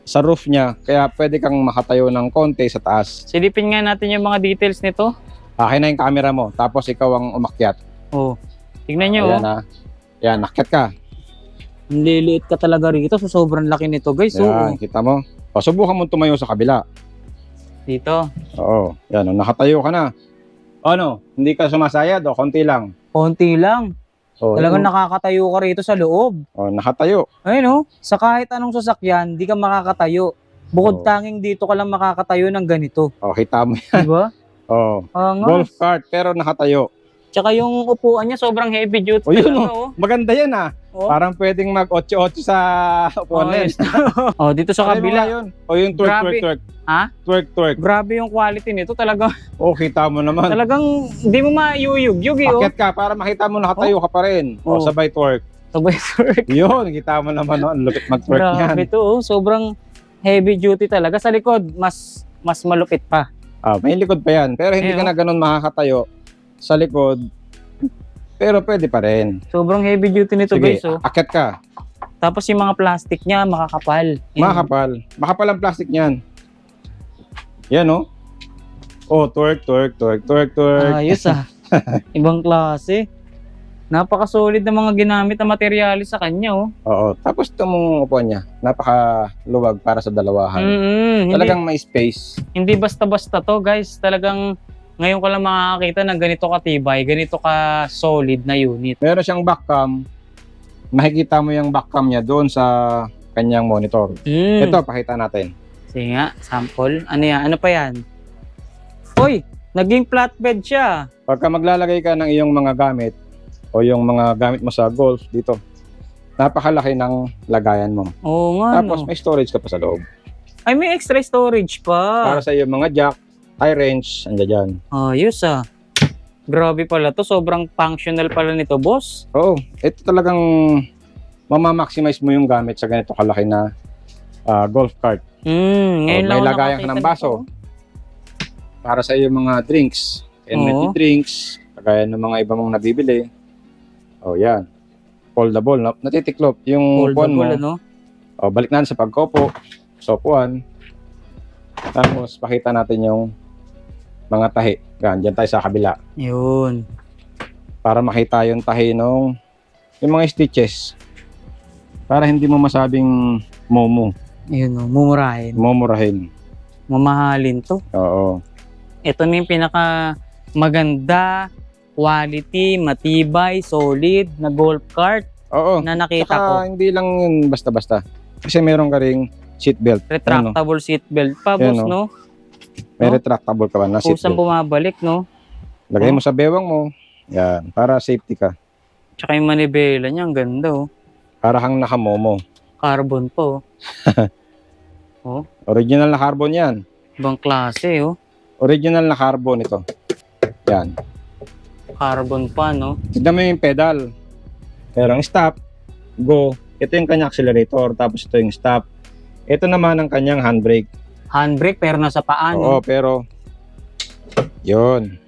sa roof niya. Kaya pwede kang makatayo ng konti sa taas. Silipin nga natin yung mga details nito. Akin na yung camera mo, tapos ikaw ang umakyat. Oh. Tignan nyo, Ayan oh. na. Yan, nakyat ka. Ang liliit ka talaga rito. So, sobrang laki nito, guys. So, Yan, kita mo. O, subukan mo tumayo sa kabila. dito. Oo. Yan, o, nakatayo ka na. O, ano? Hindi ka sumasayad o konti lang. Konti lang. O, Talagang yun, nakakatayo ka rito sa loob. o, nakatayo. Ayun, oh. Sa kahit anong sasakyan, di ka makakatayo. Oo. Bukod tanging dito ka lang makakatayo ng ganito. O, kita mo yan. Diba? O, Angas. golf cart, pero nakatayo. Tsaka yung upuan niya, sobrang heavy duty. O, yun, talaga, oh. Maganda yan, ah. Oh. Parang pwedeng mag 8-8 sa upuan na yan. Oh, dito sa Try mo nga kabila. yun. O, yung twerk, Grabe. twerk, twerk. Ha? Twerk, twerk. Grabe yung quality nito. Talaga, O, kita mo naman. talagang hindi mo mayuyug-yug, eh, oh. Akyat ka para makita mo nakatayo ka pa rin. O, Oh. sabay twerk. Sabay twerk. Yun, kita mo naman, no? Ang lupit mag-twerk Grabe niyan. to, oh. Sobrang heavy duty talaga. Sa likod, mas malupit pa. Ah, may likod pa yan. Pero hindi Ayun. ka na ganun makakatayo sa likod. Pero pwede pa rin. Sobrang heavy duty nito, Sige, guys, oh. akyat ka. Tapos yung mga plastic niya, makakapal. Makakapal. Makapal ang plastic niyan. Yan, no? Oh, twerk, twerk, twerk, twerk, twerk. Ayos, ah. Ibang klase. Napaka-solid na mga ginamit na materyales sa kanya, oh. Oo. Tapos itong upuan niya, napakaluwag para sa dalawahan. Talagang may space. Hindi basta-basta to, guys. Talagang ngayon ko lang makakakita ng ganito katibay, ganito ka solid na unit. Meron siyang backcam. Makikita mo yung backcam niya doon sa kanyang monitor. Ito, pakita natin. Sige nga, sample. Ano yan? Ano pa yan? Uy! Naging flatbed siya. Pagka maglalagay ka ng iyong mga gamit o yung mga gamit mo sa golf dito, napakalaki ng lagayan mo. Oo nga, Tapos no? may storage ka pa sa loob. Ay, may extra storage pa. Para sa iyong mga jack, high range, andyan dyan. Ayos, ah. Grabe pala to. Sobrang functional pala nito, boss. Oo, ito talagang mamamaximize mo yung gamit sa ganito kalaki na golf cart. Ngayon lang may ako lagayan ka nakakita ng baso. nito. Para sa iyong mga drinks, energy Oo. drinks, kagaya ng mga iba mong nabibili. Oh, yan. Foldable, natitiklop yung upuan mo. Foldable, ano? Oh, balik na sa pagkopo, sa upuan. Tapos, pakita natin yung mga tahi. Yan, dyan tayo sa kabila. Yun. Para makita yung tahi nung yung mga stitches. Para hindi mo masabing momo. Yun, oh. Mumurahin. Momurahin. Mamahalin to. Oo. Ito na yung pinaka maganda, quality, matibay, solid na golf cart Oo. na nakita Saka, ko. hindi lang yun basta-basta. Kasi meron ka ring seatbelt. Retractable seatbelt pa, Ayan, boss, oh. no? May No? retractable ka ba na Kusang seatbelt. bumabalik, no? Lagay mo sa bewang mo. Yan. Para safety ka. Tsaka yung manibela niya, ang ganda, oh. Para kang nakamomo. Carbon po. Original na carbon yan. Ibang klase, oh. Original na carbon ito. Yan. Carbon pa, no? Tignan mo yung pedal. Merong stop, go. Ito yung kanyang accelerator, tapos ito yung stop. Ito naman ang kanyang handbrake. Handbrake, pero nasa paa, Oo, no? pero yun.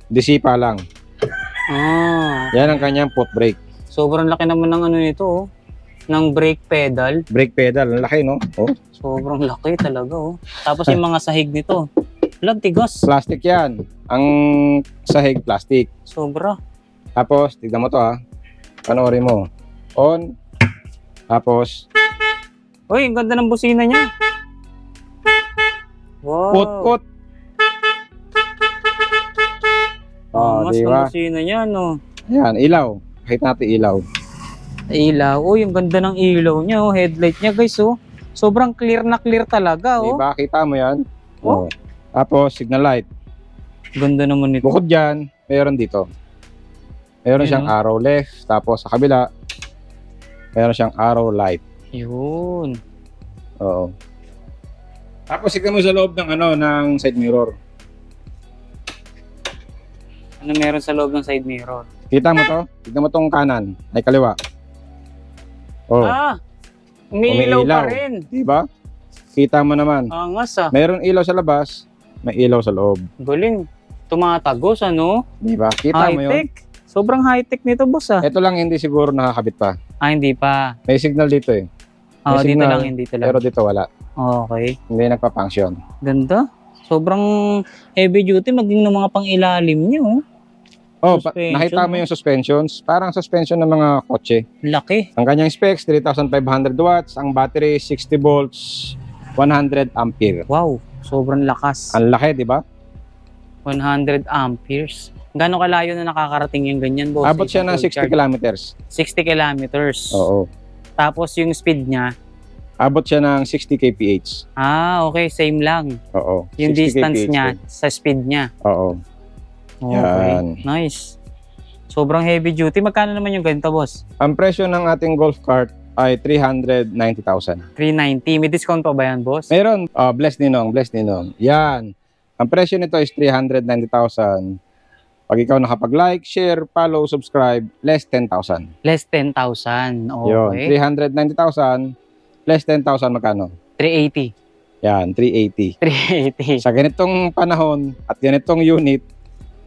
Disipa lang. Ah, Yan ang kanyang foot brake. sobrang laki naman ng ano nito, oh. Ng brake pedal. Brake pedal, ang laki, no? Oh, Sobrang laki talaga, oh. Tapos yung mga sahig nito. Lang, tigas. plastic yan. Ang sahig, plastic. Sobra. Tapos, tignan mo to, ha. Panoorin mo. On. Tapos, Uy, ang ganda ng busina niya. Wow. put-put. Oh, Mas di ng ba? busina niya, no? Yan, ilaw. Pakita natin ilaw. Ilaw. Uy, ang ganda ng ilaw niya, oh. Headlight niya, guys, oh. Sobrang clear na clear talaga, Di oh. ba? Kita mo yan? Oh. Oh. Tapos, signal light. Ganda naman nito. Bukod dyan, meron dito. Meron Ayun, siyang oh. arrow left. Tapos, sa kabila, meron siyang arrow light. Yun. Oo. Tapos tignan mo sa loob ng ng side mirror. Ano meron sa loob ng side mirror? Kita mo to? Tignan mo tong kanan, ay kaliwa. Oh, Umiilaw pa rin. di ba? Kita mo naman. Angas Mayroon ilaw sa labas, may ilaw sa loob. Galing. Tumatagos, ano? Di ba? Kita mo yun. High-tech. Sobrang high-tech nito, boss, Ito lang hindi siguro nakakabit pa. Hindi pa. May signal dito eh. May Dito signal, lang, hindi dito lang. Pero dito wala. Okay. Hindi nagpa-function. Ganda. Sobrang heavy duty maging ng mga pang-ilalim nyo. Oh, Suspension, nakita mo no? yung suspensions? Parang suspension ng mga kotse. Laki. Ang kanyang specs, 3,500 watts. Ang battery, 60 volts, 100 ampere. Wow. Sobrang lakas. Ang laki, di ba? 100 amperes. Gano'ng kalayo na nakakarating yung ganyan, boss? Abot siya ng 60 kilometers. 60 kilometers. Oo. Tapos yung speed niya, Abot siya ng 60 kph. okay. Same lang. Oo. Yung 60 distance kph niya din. sa speed niya. Oo. Okay. Yan. Nice. Sobrang heavy duty. Magkano naman yung ganito, boss? Ang presyo ng ating golf cart ay 390,000. 390. May discount pa ba yan, boss? Meron, bless ninong. Yan. Ang presyo nito is 390,000. Pag ikaw nakapag-like, share, follow, subscribe, less 10,000. Less 10,000. Yun, Okay. 390,000, less 10,000 magkano? 380. Yan, 380. 380. Sa ganitong panahon at ganitong unit,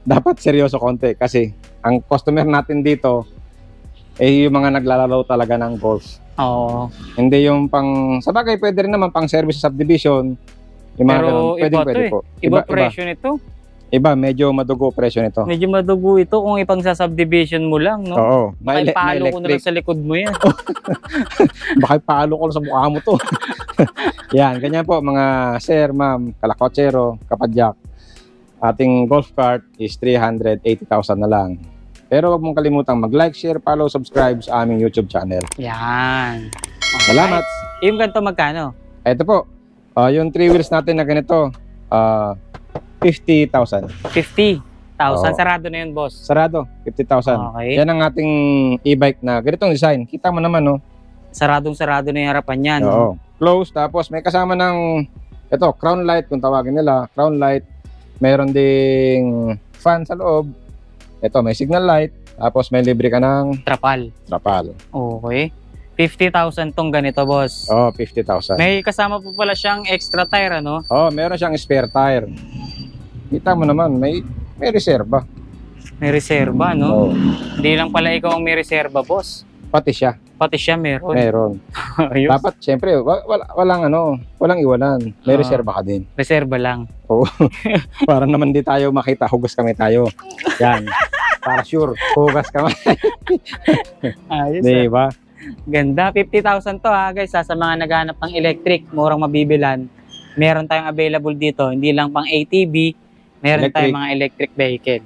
dapat seryoso konti kasi ang customer natin dito ay yung mga naglalaro talaga ng golf. Oo. Hindi yung sa bagay pwede rin naman pang service subdivision. Yung mga Pero ganun. iba to Pwede eh. po. Iba presyo nito. Iba, medyo madugo presyo nito. Medyo madugo ito kung ipang sa subdivision mo lang, no? Oo. Baka ipalo ko na lang sa likod mo yan. Baka ipalo ko lang sa mukha mo to. Yan, ganyan po mga sir, ma'am, kalakotsero, kapadyak. Ating golf cart is 380,000 na lang. Pero wag mong kalimutang mag-like, share, follow, subscribe sa aming YouTube channel. Yan. Okay. Salamat. Yung ganito magkano? Ito po, yung 3 wheels natin na ganito, 50,000. 50,000. Oo. Sarado na yun, boss. Sarado, 50,000. Okay. Yan ang ating e-bike na ganitong design. Kita mo naman, no? Saradong-sarado na yung harapan niyan. Oo. Close, tapos may kasama ng, ito, crown light, kung tawagin nila, crown light. Meron ding fan sa loob. Ito, may signal light. Tapos may libre ka ng Trapal. trapal. Okay. 50,000 tong ganito, boss. Oh, 50,000. May kasama po pala siyang extra tire, ano? Oh, meron siyang spare tire. Kita mo naman, may reserba. May reserba, no? Oh, Hindi lang pala ikaw ang may reserba, boss. pati siya, Pati siya meron. meron. Ayos. Dapat, syempre, walang iwanan. May reserba ka din. Reserba lang. Para naman di tayo makita, hugas kami tayo. Yan. Para sure, hugas kami. Ayos. Di ba? Ganda. 50,000 to, ha, guys. Sa mga naghanap ng electric, murang mabibilan. Meron tayong available dito. Hindi lang pang ATV, meron Electric. tayong mga electric vehicle.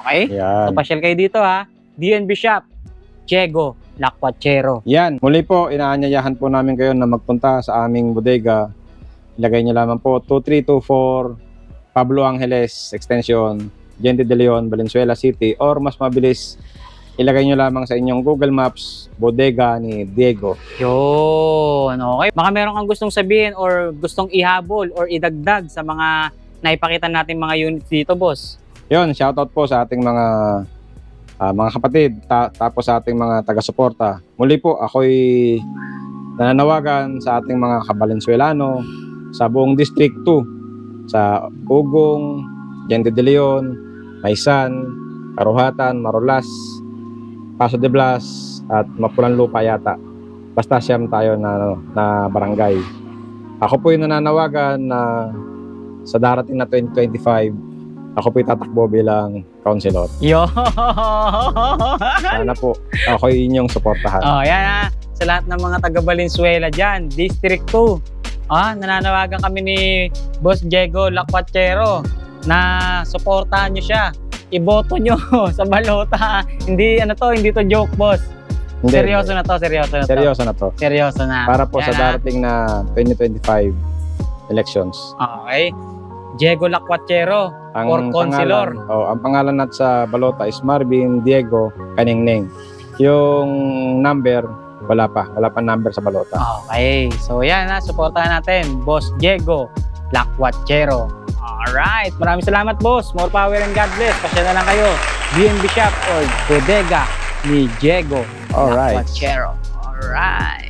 Okay? Yan. So, pasyal kayo dito, ha. DNB Shop, Diego Lacuachero. Yan. Muli po, inaanyayahan po namin kayo na magpunta sa aming bodega. Ilagay nyo lamang po 2324 Pablo Angeles Extension, Gente de Leon, Valenzuela City, or mas mabilis, ilagay nyo lamang sa inyong Google Maps, bodega ni Diego. Yun, okay. Baka meron kang gustong sabihin or gustong ihabol or idagdag sa mga naipakita natin mga units dito, boss. Yun, shoutout po sa ating mga kapatid, tapos sa ating mga taga-suporta. Muli po, ako'y nananawagan sa ating mga kabalenzuelano sa buong District 2, sa Ugong, Gente de Leon, Maysan, Karuhatan, Marulas, Paso de Blas, at Mapulan Lupa yata. Basta siyam tayo na barangay. Ako po'y nananawagan na sa darating na 2025, ako po'y tatakbo bilang councilor. Yo! Sana po ako'y inyong suportahan. Oh, yan ha. Sa lahat ng mga taga Valenzuela dyan, District 2. Nananawagan kami ni Boss Diego Lacuachero na suportahan nyo siya. Iboto nyo sa balota. Hindi to joke, boss. Hindi, Seryoso na to. seryoso na to. Seryoso na. Para po Yan, sa ha. darating na 2025 elections. Okay. Diego Lacuachero for councilor. Ang pangalan nat sa balota is Marvin Diego Kaningneng. Yung number, wala pa number sa balota. Okay. So yan ha, supportahan natin. Boss Diego Lakwachero. Alright, maraming salamat boss. More power and God bless. Pasya na lang kayo. BNB Shop or Bodega ni Diego Alright. Lakwachero. Alright.